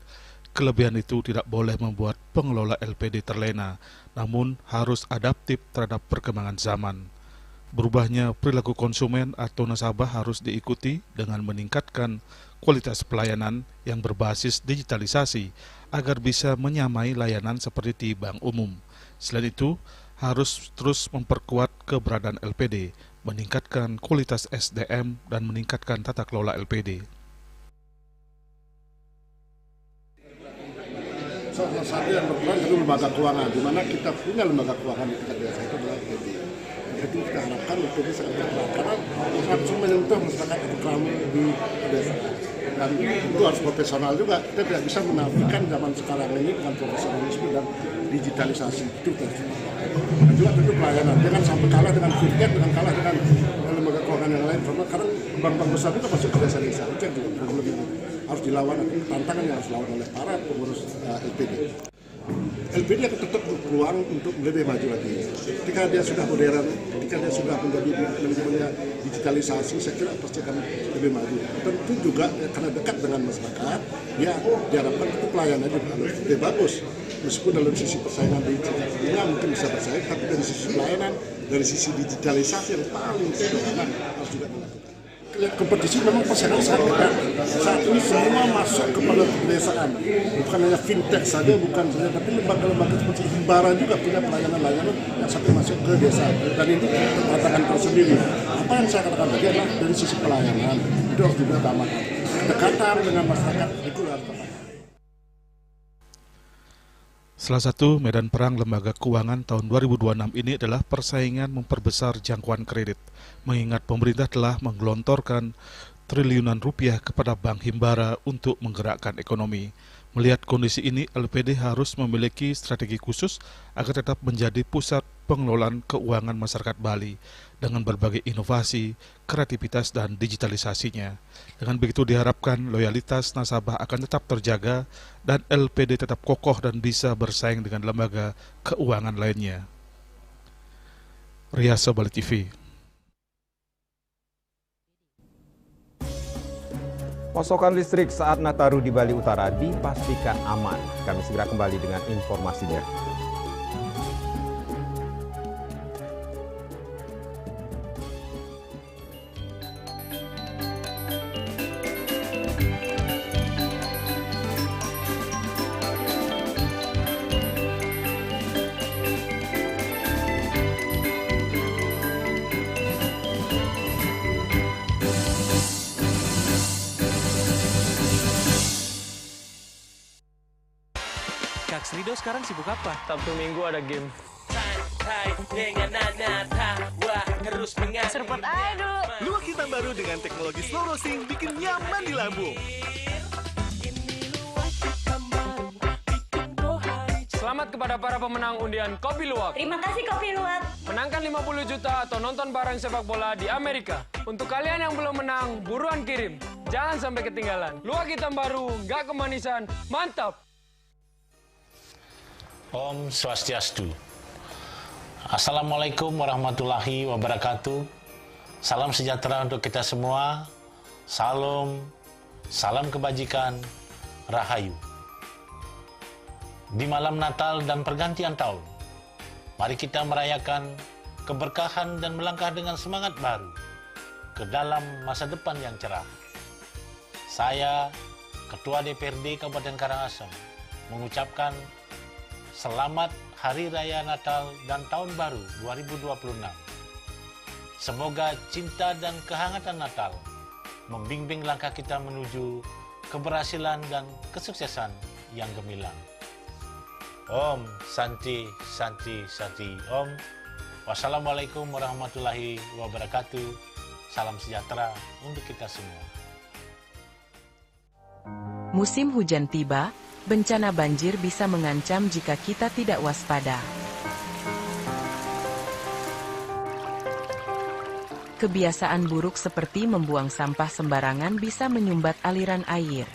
Kelebihan itu tidak boleh membuat pengelola LPD terlena, namun harus adaptif terhadap perkembangan zaman. Berubahnya perilaku konsumen atau nasabah harus diikuti dengan meningkatkan kualitas pelayanan yang berbasis digitalisasi agar bisa menyamai layanan seperti di Bank Umum. Selain itu, harus terus memperkuat keberadaan LPD, meningkatkan kualitas SDM, dan meningkatkan tata kelola LPD. Salah satu yang berperan itu lembaga keuangan, di mana kita punya lembaga keuangan di tingkat desa itu adalah LPD. Itu kita harapkan LPD sangat berperan karena langsung menyentuh masyarakat kami di desa. Dan itu harus profesional juga. Kita tidak bisa menafikan zaman sekarang ini dengan profesionalisme dan digitalisasi itu terus. Dan juga tentu pelayanan. Jangan sampai kalah dengan fintech, dengan kalah dengan lembaga keuangan yang lain. Karena bank-bank besar itu masuk ke desa-desa. Itu yang juga problem ini. Harus dilawan, tantangan yang harus dilawan oleh para pengurus LPD. LPD akan tetap berpeluang untuk lebih maju lagi. Ketika dia sudah modern, ketika dia sudah menjadi manajemennya digitalisasi, saya kira pasti akan lebih maju. Tentu juga karena dekat dengan masyarakat, dia diharapkan itu pelayanannya lebih bagus. Meskipun dalam sisi persaingan digitalnya mungkin bisa bersaing, tapi dari sisi pelayanan, dari sisi digitalisasi yang paling sederhana harus juga dilakukan. Kompetisi memang persaingan sangat ketat. Saat ini semua masuk kepada pedesaan, bukan hanya fintech saja, bukan saja, tapi lembaga-lembaga seperti Himbara juga punya pelayanan-layanan yang sampai masuk ke desa. Dan ini tantangan tersendiri. Apa yang saya katakan tadi adalah dari sisi pelayanan itu harus diutamakan. Kedekatan dengan masyarakat itu harus diutamakan. Salah satu medan perang lembaga keuangan tahun 2026 ini adalah persaingan memperbesar jangkauan kredit, mengingat pemerintah telah menggelontorkan triliunan rupiah kepada Bank Himbara untuk menggerakkan ekonomi. Melihat kondisi ini, LPD harus memiliki strategi khusus agar tetap menjadi pusat pengelolaan keuangan masyarakat Bali dengan berbagai inovasi, kreativitas, dan digitalisasinya. Dengan begitu diharapkan loyalitas nasabah akan tetap terjaga dan LPD tetap kokoh dan bisa bersaing dengan lembaga keuangan lainnya. Riasa Bali TV. Pasokan listrik saat Nataru di Bali Utara dipastikan aman. Kami segera kembali dengan informasinya. Kak Srido sekarang sibuk apa? Sabtu Minggu ada game. Serpot aduh. Luwak hitam baru dengan teknologi slow roasting bikin nyaman di lambung. Selamat kepada para pemenang undian Kopi Luwak. Terima kasih Kopi Luwak. Menangkan 50 juta atau nonton bareng sepak bola di Amerika. Untuk kalian yang belum menang, buruan kirim. Jangan sampai ketinggalan. Luwak hitam baru, nggak kemanisan, mantap. Om Swastiastu. Assalamualaikum warahmatullahi wabarakatuh. Salam sejahtera untuk kita semua. Salam kebajikan, Rahayu. Di malam Natal dan pergantian tahun, mari kita merayakan keberkahan dan melangkah dengan semangat baru ke dalam masa depan yang cerah. Saya, Ketua DPRD Kabupaten Karangasem, mengucapkan selamat Hari Raya Natal dan Tahun Baru 2026. Semoga cinta dan kehangatan Natal membimbing langkah kita menuju keberhasilan dan kesuksesan yang gemilang. Om Santi Santi Santi Om. Wassalamualaikum warahmatullahi wabarakatuh. Salam sejahtera untuk kita semua. Musim hujan tiba, bencana banjir bisa mengancam jika kita tidak waspada. Kebiasaan buruk seperti membuang sampah sembarangan bisa menyumbat aliran air.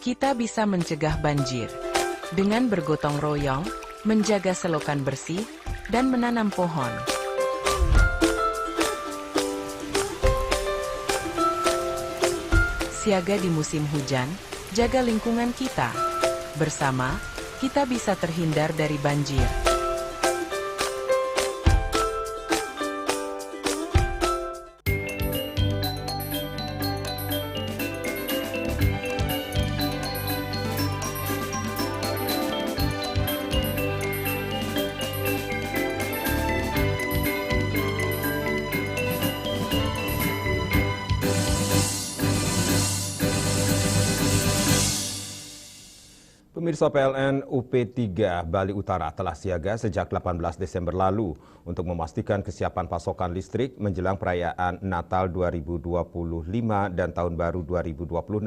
Kita bisa mencegah banjir dengan bergotong royong, menjaga selokan bersih, dan menanam pohon. Siaga di musim hujan, jaga lingkungan kita. Bersama, kita bisa terhindar dari banjir. Pemirsa, PLN UP3 Bali Utara telah siaga sejak 18 Desember lalu untuk memastikan kesiapan pasokan listrik menjelang perayaan Natal 2025 dan Tahun Baru 2026.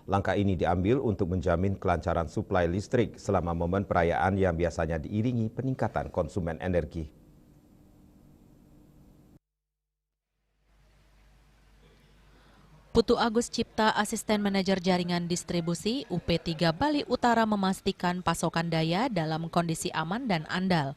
Langkah ini diambil untuk menjamin kelancaran suplai listrik selama momen perayaan yang biasanya diiringi peningkatan konsumen energi. Putu Agus Cipta, Asisten Manajer Jaringan Distribusi UP3 Bali Utara memastikan pasokan daya dalam kondisi aman dan andal.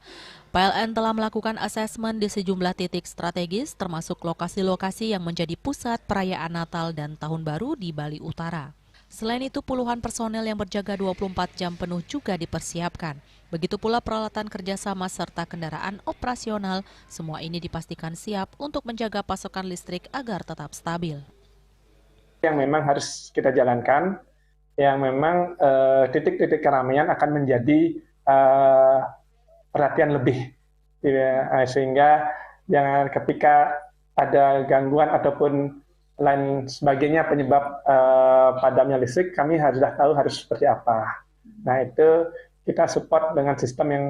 PLN telah melakukan asesmen di sejumlah titik strategis termasuk lokasi-lokasi yang menjadi pusat perayaan Natal dan Tahun Baru di Bali Utara. Selain itu, puluhan personel yang berjaga 24 jam penuh juga dipersiapkan. Begitu pula peralatan kerjasama serta kendaraan operasional, semua ini dipastikan siap untuk menjaga pasokan listrik agar tetap stabil. Yang memang harus kita jalankan, yang memang titik-titik keramaian akan menjadi perhatian lebih, sehingga jangan ketika ada gangguan ataupun lain sebagainya penyebab padamnya listrik, kami sudah tahu harus seperti apa. Nah, itu kita support dengan sistem yang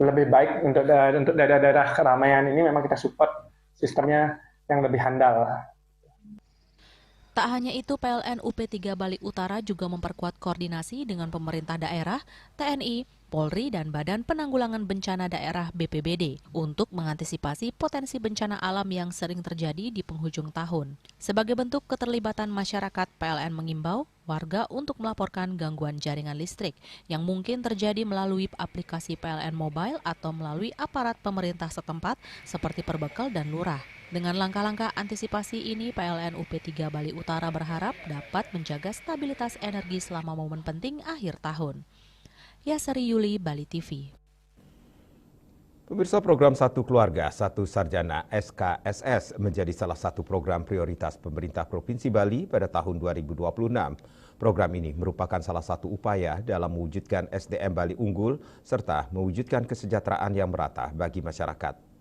lebih baik untuk daerah-daerah keramaian ini. Memang kita support sistemnya yang lebih handal. Tak hanya itu, PLN UP3 Bali Utara juga memperkuat koordinasi dengan pemerintah daerah, TNI, Polri, dan Badan Penanggulangan Bencana Daerah BPBD untuk mengantisipasi potensi bencana alam yang sering terjadi di penghujung tahun. Sebagai bentuk keterlibatan masyarakat, PLN mengimbau warga untuk melaporkan gangguan jaringan listrik yang mungkin terjadi melalui aplikasi PLN Mobile atau melalui aparat pemerintah setempat seperti Perbekal dan Lurah. Dengan langkah-langkah antisipasi ini, PLN UP3 Bali Utara berharap dapat menjaga stabilitas energi selama momen penting akhir tahun. Yasari Yuli, Bali TV. Pemirsa, program Satu Keluarga, Satu Sarjana SKSS menjadi salah satu program prioritas pemerintah Provinsi Bali pada tahun 2026. Program ini merupakan salah satu upaya dalam mewujudkan SDM Bali unggul serta mewujudkan kesejahteraan yang merata bagi masyarakat.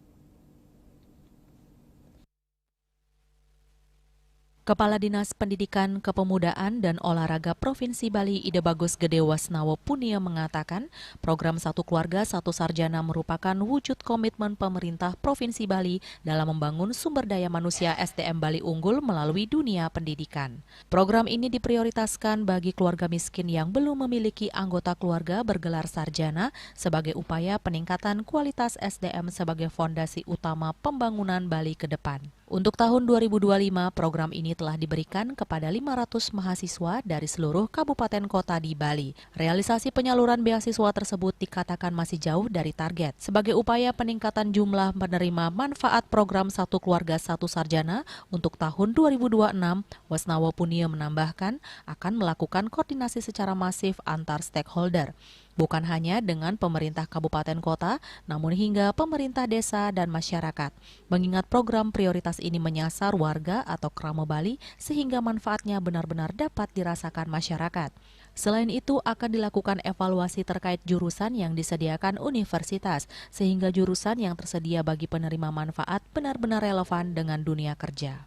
Kepala Dinas Pendidikan, Kepemudaan, dan Olahraga Provinsi Bali Ide Bagus Gede Wasnawo Punia mengatakan program Satu Keluarga Satu Sarjana merupakan wujud komitmen pemerintah Provinsi Bali dalam membangun sumber daya manusia SDM Bali unggul melalui dunia pendidikan. Program ini diprioritaskan bagi keluarga miskin yang belum memiliki anggota keluarga bergelar sarjana sebagai upaya peningkatan kualitas SDM sebagai fondasi utama pembangunan Bali ke depan. Untuk tahun 2025, program ini telah diberikan kepada 500 mahasiswa dari seluruh kabupaten kota di Bali. Realisasi penyaluran beasiswa tersebut dikatakan masih jauh dari target. Sebagai upaya peningkatan jumlah penerima manfaat program Satu Keluarga Satu Sarjana untuk tahun 2026, Wasnawo Punia menambahkan akan melakukan koordinasi secara masif antar stakeholder. Bukan hanya dengan pemerintah kabupaten kota, namun hingga pemerintah desa dan masyarakat. Mengingat program prioritas ini menyasar warga atau krama Bali sehingga manfaatnya benar-benar dapat dirasakan masyarakat. Selain itu akan dilakukan evaluasi terkait jurusan yang disediakan universitas sehingga jurusan yang tersedia bagi penerima manfaat benar-benar relevan dengan dunia kerja.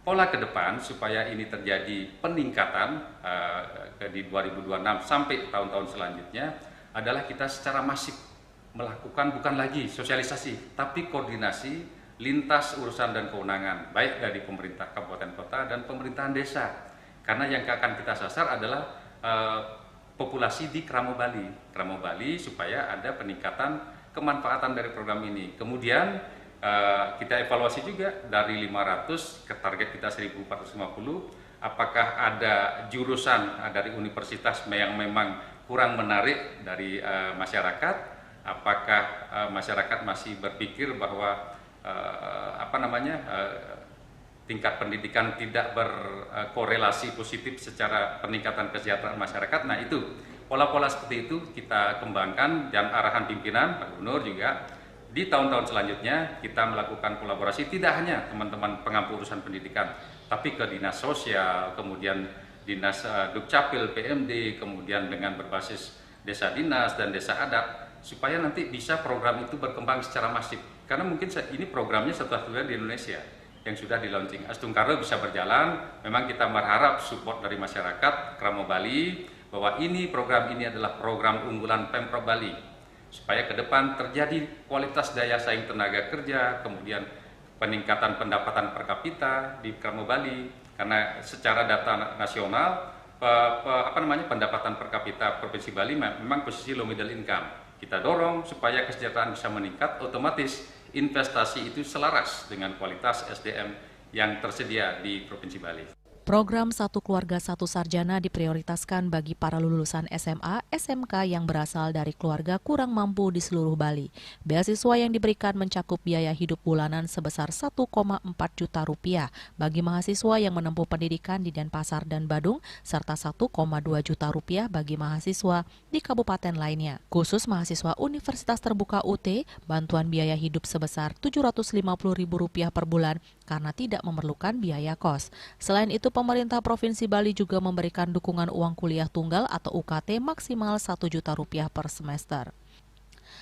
pola ke depan supaya ini terjadi peningkatan di 2026 sampai tahun-tahun selanjutnya adalah kita secara masif melakukan bukan lagi sosialisasi, tapi koordinasi lintas urusan dan kewenangan, baik dari pemerintah kabupaten kota dan pemerintahan desa. Karena yang akan kita sasar adalah populasi di Kramo Bali supaya ada peningkatan kemanfaatan dari program ini. Kemudian kita evaluasi juga dari 500 ke target kita 1450, apakah ada jurusan dari universitas yang memang kurang menarik dari masyarakat, apakah masyarakat masih berpikir bahwa tingkat pendidikan tidak berkorelasi positif secara peningkatan kesejahteraan masyarakat. Nah, itu pola-pola seperti itu kita kembangkan, dan arahan pimpinan Pak Gubernur juga di tahun-tahun selanjutnya kita melakukan kolaborasi tidak hanya teman-teman pengampu urusan pendidikan, tapi ke dinas sosial, kemudian dinas Dukcapil, PMD, kemudian dengan berbasis desa dinas dan desa adat, supaya nanti bisa program itu berkembang secara masif. Karena mungkin ini programnya satu-satunya di Indonesia yang sudah di launching. Astungkaro bisa berjalan, memang kita berharap support dari masyarakat Kramo Bali bahwa program ini adalah program unggulan Pemprov Bali, supaya ke depan terjadi kualitas daya saing tenaga kerja, kemudian peningkatan pendapatan per kapita di Kramo Bali. Karena secara data nasional pendapatan per kapita Provinsi Bali memang posisi low middle income. Kita dorong supaya kesejahteraan bisa meningkat, otomatis investasi itu selaras dengan kualitas SDM yang tersedia di Provinsi Bali. Program Satu Keluarga Satu Sarjana diprioritaskan bagi para lulusan SMA, SMK yang berasal dari keluarga kurang mampu di seluruh Bali. Beasiswa yang diberikan mencakup biaya hidup bulanan sebesar 1,4 juta rupiah bagi mahasiswa yang menempuh pendidikan di Denpasar dan Badung, serta 1,2 juta rupiah bagi mahasiswa di kabupaten lainnya. Khusus mahasiswa Universitas Terbuka UT, bantuan biaya hidup sebesar Rp750.000 per bulan karena tidak memerlukan biaya kos. Selain itu, pemerintah Provinsi Bali juga memberikan dukungan uang kuliah tunggal atau UKT maksimal Rp1 juta per semester.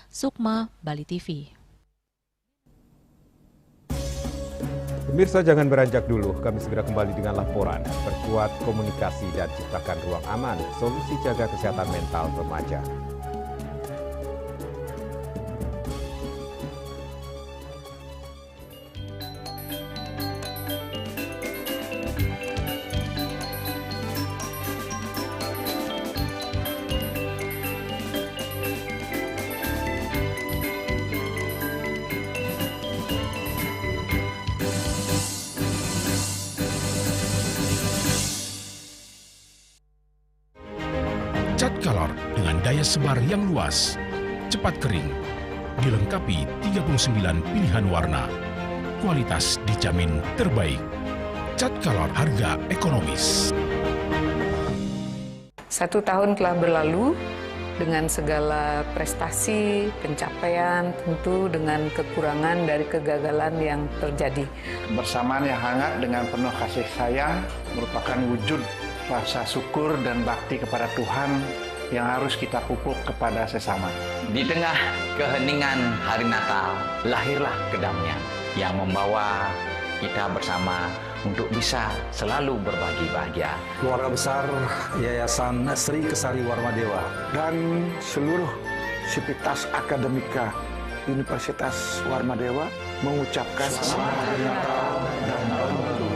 Sukma, Bali TV. Pemirsa, jangan beranjak dulu, kami segera kembali dengan laporan. Perkuat komunikasi dan ciptakan ruang aman, solusi jaga kesehatan mental remaja. Cat Color dengan daya sebar yang luas, cepat kering, dilengkapi 39 pilihan warna. Kualitas dijamin terbaik. Cat Color, harga ekonomis. 1 tahun telah berlalu dengan segala prestasi, pencapaian, tentu dengan kekurangan dari kegagalan yang terjadi. Bersamaan yang hangat dengan penuh kasih sayang merupakan wujud rasa syukur dan bakti kepada Tuhan yang harus kita pupuk kepada sesama. Di tengah keheningan hari Natal, lahirlah kedamaian yang membawa kita bersama untuk bisa selalu berbagi bahagia. Keluarga besar Yayasan Sri Kesari Warmadewa dan seluruh sivitas akademika Universitas Warmadewa mengucapkan selamat hari Natal dan tahun baru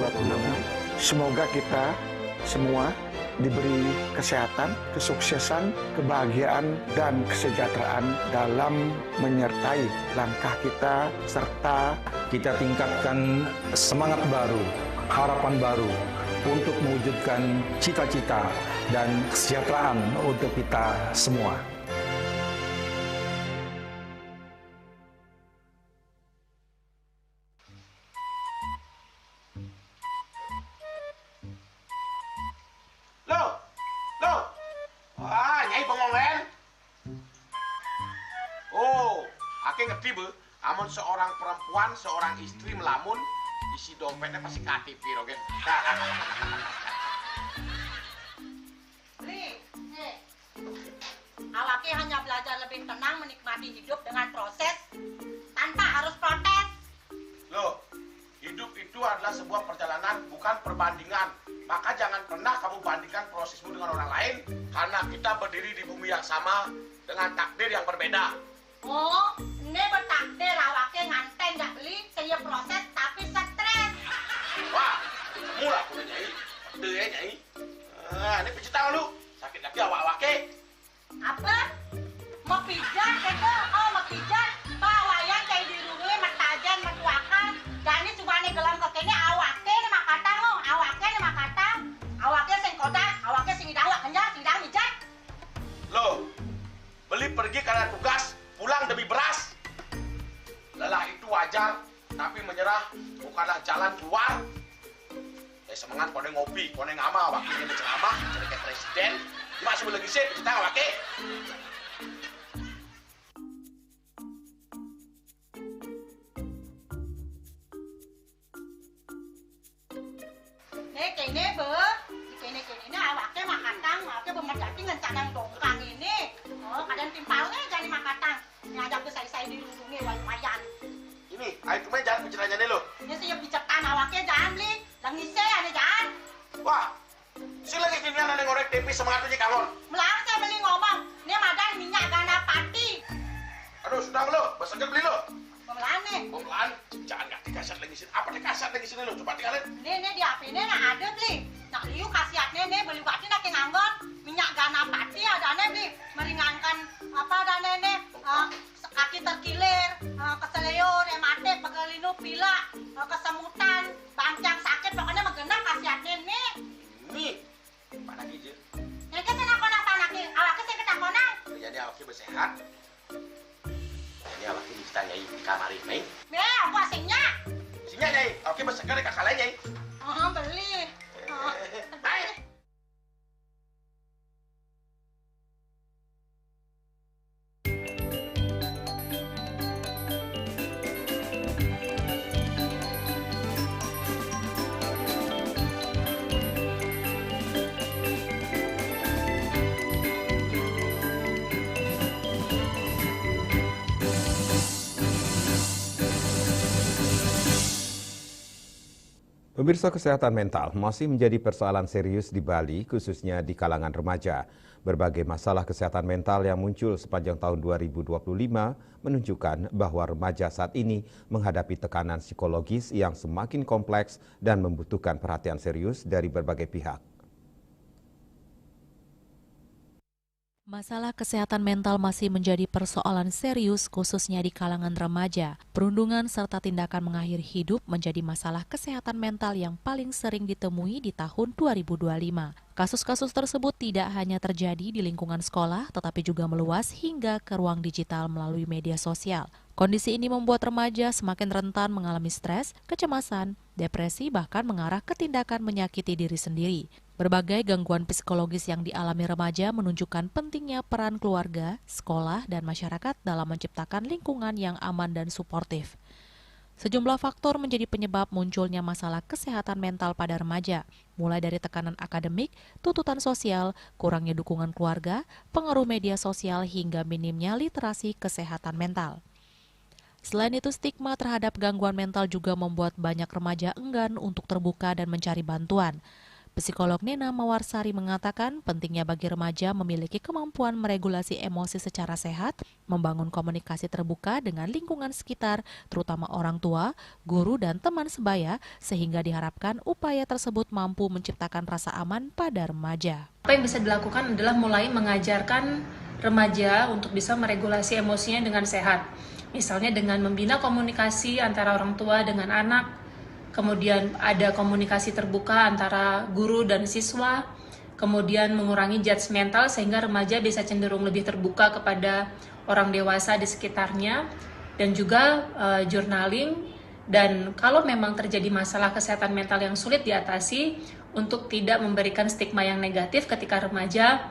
2025. Semoga kita semua diberi kesehatan, kesuksesan, kebahagiaan, dan kesejahteraan dalam menyertai langkah kita, serta kita tingkatkan semangat baru, harapan baru untuk mewujudkan cita-cita dan kesejahteraan untuk kita semua. Nyai pengongen. Oh, ake ngerti be. Amun seorang perempuan, seorang istri melamun, isi dompetnya pasti KTP, oke? Awake hanya belajar lebih tenang menikmati hidup dengan proses tanpa harus protes. Loh, hidup itu adalah adalah sebuah perjalanan, bukan perbandingan. Maka jangan pernah kamu bandingkan prosesmu dengan orang lain, karena kita berdiri di bumi yang sama dengan takdir yang berbeda. Oh, ini bertakdir awaknya nganten nggak beli, saya proses tapi stres. Wah, mula aku Nyai, pede ya Nyai. Ini pijit tangan lu, sakit lagi awak-awaknya. Apa? Mau pijat itu? Oh, mau pijat. Bawayan kayak dirungi, matajan, metuakan. Dan ini cuma nih gelam kekenya awaknya nih makata lo, awaknya nih makata. Awaknya sing kodak, awaknya sing idawak kenyang, sing idawak mijat. Loh, beli pergi karena tugas, pulang demi beras. Lelah itu wajar, tapi menyerah bukanlah jalan keluar. Semangat kone ngopi, kone ngama, wakilnya berceramah, jadi kayak presiden. Cuma sebelum lagi sih, kita nggak pakai. Nih kene be, kene ini awaknya makatang, awaknya bermedati ngencadang dongkang ini. Oh, kadang timpalnya jadi makatang. Ngajak ke saya dirundungi wayan. Ini, ayo kemarin jangan bicaranya nih lo. Ini siap bicarkan awaknya jangan beli, langise ada jangan. Wah, si lagi kini ada ngorek TV semangatnya kangon. Melang saya beli ngomong, ini madan minyak gana pati. Aduh, sudah lo, bersegel beli lo. Pemelan nih. Pemelan, jangan nggak dikasat lagi sini. Apa dikasat lagi sini lo? Coba tinggalin. Ini di HP ini nak ada beli. Nak liu khasiatnya nih beli waktu nak nganggon minyak gana pati ada nih beli meringankan apa ada nih kaki terkilir, keseleyor, emate, pegelinu, pila, kesemutan, bangcang sakit pokoknya menggenang khasiatnya nih. Nih, mana gitu? Yang kita nak konang panaki, awaknya saya kita konang. Jadi awaknya bersehat. Ini awaknya bisa Nyai di kamar ini. Apa asingnya? Asingnya Nyai, awaknya bersegar di kakak lain Nyai. Beli. Baik. Pemirsa, kesehatan mental masih menjadi persoalan serius di Bali, khususnya di kalangan remaja. Berbagai masalah kesehatan mental yang muncul sepanjang tahun 2025 menunjukkan bahwa remaja saat ini menghadapi tekanan psikologis yang semakin kompleks dan membutuhkan perhatian serius dari berbagai pihak. Masalah kesehatan mental masih menjadi persoalan serius khususnya di kalangan remaja. Perundungan serta tindakan mengakhiri hidup menjadi masalah kesehatan mental yang paling sering ditemui di tahun 2025. Kasus-kasus tersebut tidak hanya terjadi di lingkungan sekolah, tetapi juga meluas hingga ke ruang digital melalui media sosial. Kondisi ini membuat remaja semakin rentan mengalami stres, kecemasan, depresi, bahkan mengarah ke tindakan menyakiti diri sendiri. Berbagai gangguan psikologis yang dialami remaja menunjukkan pentingnya peran keluarga, sekolah, dan masyarakat dalam menciptakan lingkungan yang aman dan suportif. Sejumlah faktor menjadi penyebab munculnya masalah kesehatan mental pada remaja, mulai dari tekanan akademik, tuntutan sosial, kurangnya dukungan keluarga, pengaruh media sosial, hingga minimnya literasi kesehatan mental. Selain itu, stigma terhadap gangguan mental juga membuat banyak remaja enggan untuk terbuka dan mencari bantuan. Psikolog Nena Mawarsari mengatakan pentingnya bagi remaja memiliki kemampuan meregulasi emosi secara sehat, membangun komunikasi terbuka dengan lingkungan sekitar, terutama orang tua, guru, dan teman sebaya, sehingga diharapkan upaya tersebut mampu menciptakan rasa aman pada remaja. Apa yang bisa dilakukan adalah mulai mengajarkan remaja untuk bisa meregulasi emosinya dengan sehat. Misalnya dengan membina komunikasi antara orang tua dengan anak, kemudian ada komunikasi terbuka antara guru dan siswa, kemudian mengurangi judgmental sehingga remaja bisa cenderung lebih terbuka kepada orang dewasa di sekitarnya, dan juga journaling, dan kalau memang terjadi masalah kesehatan mental yang sulit diatasi, untuk tidak memberikan stigma yang negatif ketika remaja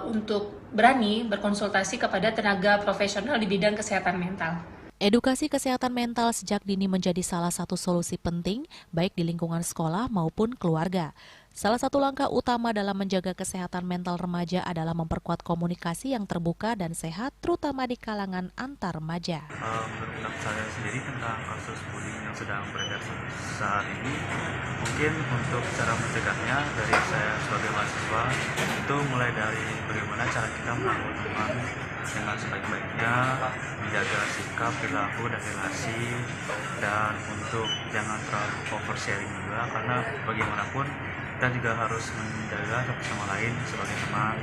untuk berani berkonsultasi kepada tenaga profesional di bidang kesehatan mental. Edukasi kesehatan mental sejak dini menjadi salah satu solusi penting, baik di lingkungan sekolah maupun keluarga. Salah satu langkah utama dalam menjaga kesehatan mental remaja adalah memperkuat komunikasi yang terbuka dan sehat, terutama di kalangan antar remaja. Menurut saya sendiri tentang kasus bullying yang sedang beredar saat ini, mungkin untuk cara mencegahnya dari saya sebagai mahasiswa, itu mulai dari bagaimana cara kita merangkul teman dengan sebaik-baiknya, menjaga sikap, perilaku, dan relasi, dan untuk jangan terlalu oversharing juga, karena bagaimanapun kita juga harus menjaga satu sama lain sebagai teman.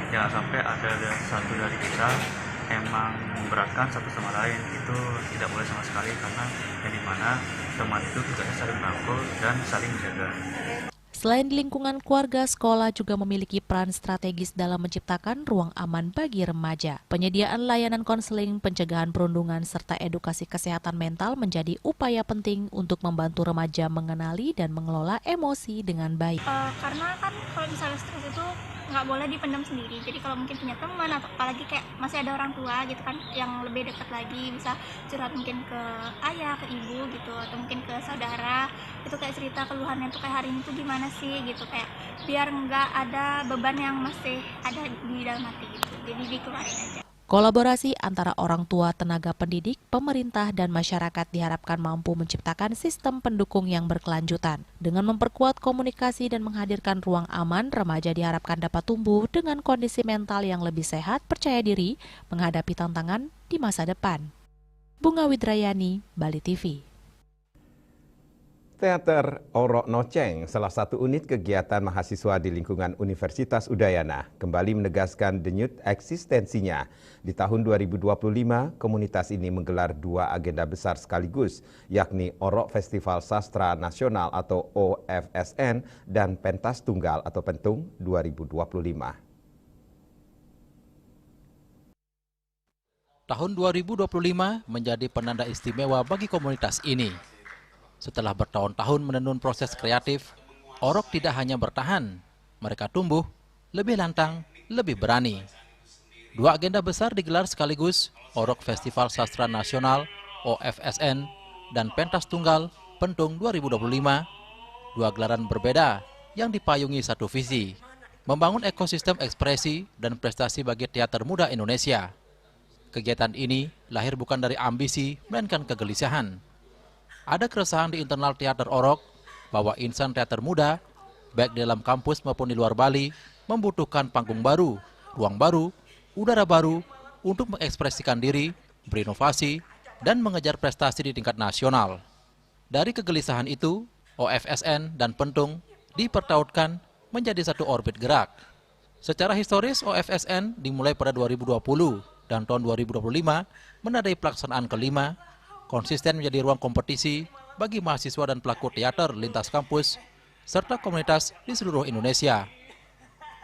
Jangan sampai ada satu dari kita emang memberatkan satu sama lain, itu tidak boleh sama sekali, karena yang dimana teman itu tugasnya saling merangkul dan saling menjaga. Selain di lingkungan keluarga, sekolah juga memiliki peran strategis dalam menciptakan ruang aman bagi remaja. Penyediaan layanan konseling, pencegahan perundungan, serta edukasi kesehatan mental menjadi upaya penting untuk membantu remaja mengenali dan mengelola emosi dengan baik. Karena kan kalau misalnya stres itu nggak boleh dipendam sendiri. Jadi kalau mungkin punya teman atau apalagi kayak masih ada orang tua gitu kan yang lebih dekat lagi, bisa curhat mungkin ke ayah, ke ibu gitu, atau mungkin ke saudara, itu kayak cerita keluhannya tuh kayak hari ini tuh gimana sih gitu, kayak biar nggak ada beban yang masih ada di dalam hati gitu, jadi dikeluarin aja. Kolaborasi antara orang tua, tenaga pendidik, pemerintah, dan masyarakat diharapkan mampu menciptakan sistem pendukung yang berkelanjutan. Dengan memperkuat komunikasi dan menghadirkan ruang aman, remaja diharapkan dapat tumbuh dengan kondisi mental yang lebih sehat, percaya diri, menghadapi tantangan di masa depan. Bunga Widrayani, Bali TV. Teater Orok Noceng, salah satu unit kegiatan mahasiswa di lingkungan Universitas Udayana, kembali menegaskan denyut eksistensinya. Di tahun 2025, komunitas ini menggelar dua agenda besar sekaligus, yakni Orok Festival Sastra Nasional atau OFSN dan Pentas Tunggal atau Pentung 2025. Tahun 2025 menjadi penanda istimewa bagi komunitas ini. Setelah bertahun-tahun menenun proses kreatif, Orok tidak hanya bertahan, mereka tumbuh, lebih lantang, lebih berani. Dua agenda besar digelar sekaligus, Orok Festival Sastra Nasional, OFSN, dan Pentas Tunggal, Pentung 2025, dua gelaran berbeda yang dipayungi satu visi, membangun ekosistem ekspresi dan prestasi bagi teater muda Indonesia. Kegiatan ini lahir bukan dari ambisi, melainkan kegelisahan. Ada keresahan di internal teater Orok bahwa insan teater muda, baik di dalam kampus maupun di luar Bali, membutuhkan panggung baru, ruang baru, udara baru untuk mengekspresikan diri, berinovasi, dan mengejar prestasi di tingkat nasional. Dari kegelisahan itu, OFSN dan Pentung dipertautkan menjadi satu orbit gerak. Secara historis, OFSN dimulai pada 2020 dan tahun 2025 menandai pelaksanaan kelima, konsisten menjadi ruang kompetisi bagi mahasiswa dan pelaku teater lintas kampus, serta komunitas di seluruh Indonesia.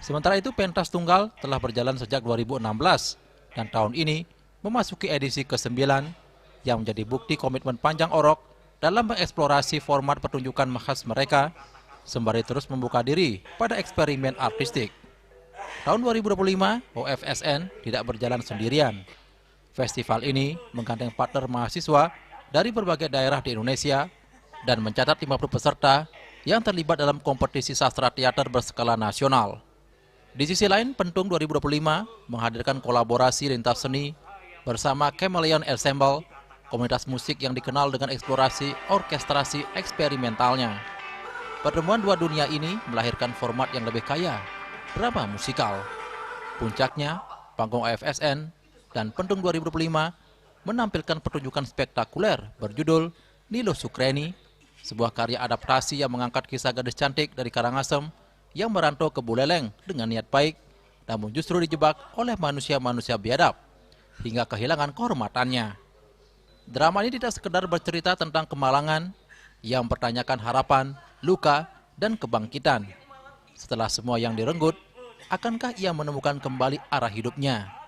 Sementara itu, Pentas Tunggal telah berjalan sejak 2016, dan tahun ini memasuki edisi ke-9, yang menjadi bukti komitmen panjang Orok dalam mengeksplorasi format pertunjukan khas mereka, sembari terus membuka diri pada eksperimen artistik. Tahun 2025, OFSN tidak berjalan sendirian. Festival ini menggandeng partner mahasiswa dari berbagai daerah di Indonesia dan mencatat 50 peserta yang terlibat dalam kompetisi sastra teater berskala nasional. Di sisi lain, Pentung 2025 menghadirkan kolaborasi lintas seni bersama Chameleon Ensemble, komunitas musik yang dikenal dengan eksplorasi orkestrasi eksperimentalnya. Pertemuan dua dunia ini melahirkan format yang lebih kaya, drama musikal. Puncaknya, panggung OFSN dan Pentung 2025 menampilkan pertunjukan spektakuler berjudul Nilo Sukreni, sebuah karya adaptasi yang mengangkat kisah gadis cantik dari Karangasem yang merantau ke Buleleng dengan niat baik, namun justru dijebak oleh manusia-manusia biadab hingga kehilangan kehormatannya. Drama ini tidak sekedar bercerita tentang kemalangan yang mempertanyakan harapan, luka, dan kebangkitan. Setelah semua yang direnggut, akankah ia menemukan kembali arah hidupnya?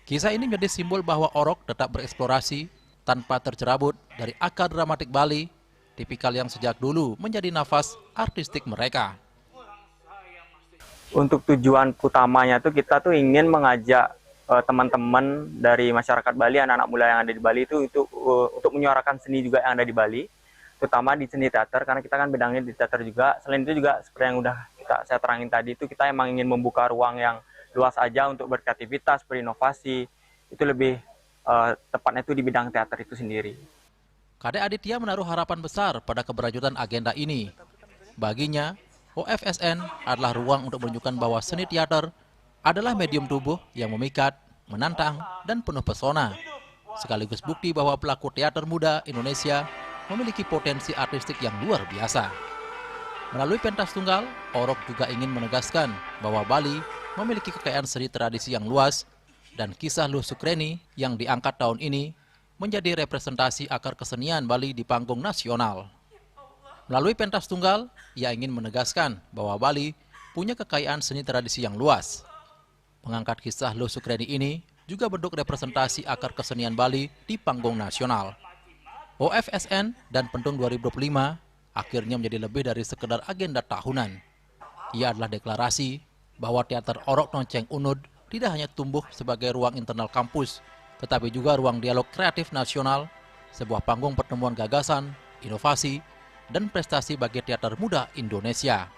Kisah ini menjadi simbol bahwa Orok tetap bereksplorasi tanpa tercerabut dari akar dramatik Bali, tipikal yang sejak dulu menjadi nafas artistik mereka. Untuk tujuan utamanya tuh kita tuh ingin mengajak teman-teman dari masyarakat Bali, anak-anak muda yang ada di Bali itu untuk menyuarakan seni juga yang ada di Bali, terutama di seni teater, karena kita kan bidangnya di teater juga. Selain itu juga seperti yang udah saya terangin tadi, itu kita emang ingin membuka ruang yang luas aja untuk berkreativitas, berinovasi. Itu lebih tepatnya itu di bidang teater itu sendiri. Kadek Aditya menaruh harapan besar pada keberlanjutan agenda ini. Baginya, OFSN adalah ruang untuk menunjukkan bahwa seni teater adalah medium tubuh yang memikat, menantang, dan penuh pesona. Sekaligus bukti bahwa pelaku teater muda Indonesia memiliki potensi artistik yang luar biasa. Melalui pentas tunggal, Orok juga ingin menegaskan bahwa Bali memiliki kekayaan seni tradisi yang luas, dan kisah Luh Sukreni yang diangkat tahun ini menjadi representasi akar kesenian Bali di panggung nasional. Melalui pentas tunggal, ia ingin menegaskan bahwa Bali punya kekayaan seni tradisi yang luas. Mengangkat kisah Luh Sukreni ini juga bentuk representasi akar kesenian Bali di panggung nasional. OFSN dan Pentung 2025 akhirnya menjadi lebih dari sekedar agenda tahunan. Ia adalah deklarasi bahwa teater Orok Nonceng Unud tidak hanya tumbuh sebagai ruang internal kampus, tetapi juga ruang dialog kreatif nasional, sebuah panggung pertemuan gagasan, inovasi, dan prestasi bagi teater muda Indonesia.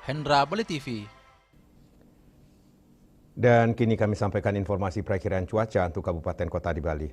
Hendra, Bali TV. Dan kini kami sampaikan informasi perakiraan cuaca untuk kabupaten kota di Bali.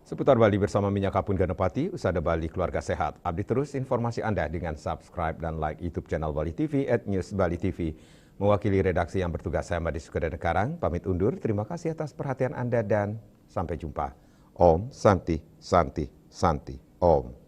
Seputar Bali bersama Minyak Kapun Ganapati, Usada Bali Keluarga Sehat. Update terus informasi Anda dengan subscribe dan like YouTube channel Bali TV @newsbali.tv. Mewakili redaksi yang bertugas, saya Madi Sukadana Karang, pamit undur. Terima kasih atas perhatian Anda dan sampai jumpa. Om Santi, Santi, Santi, Om.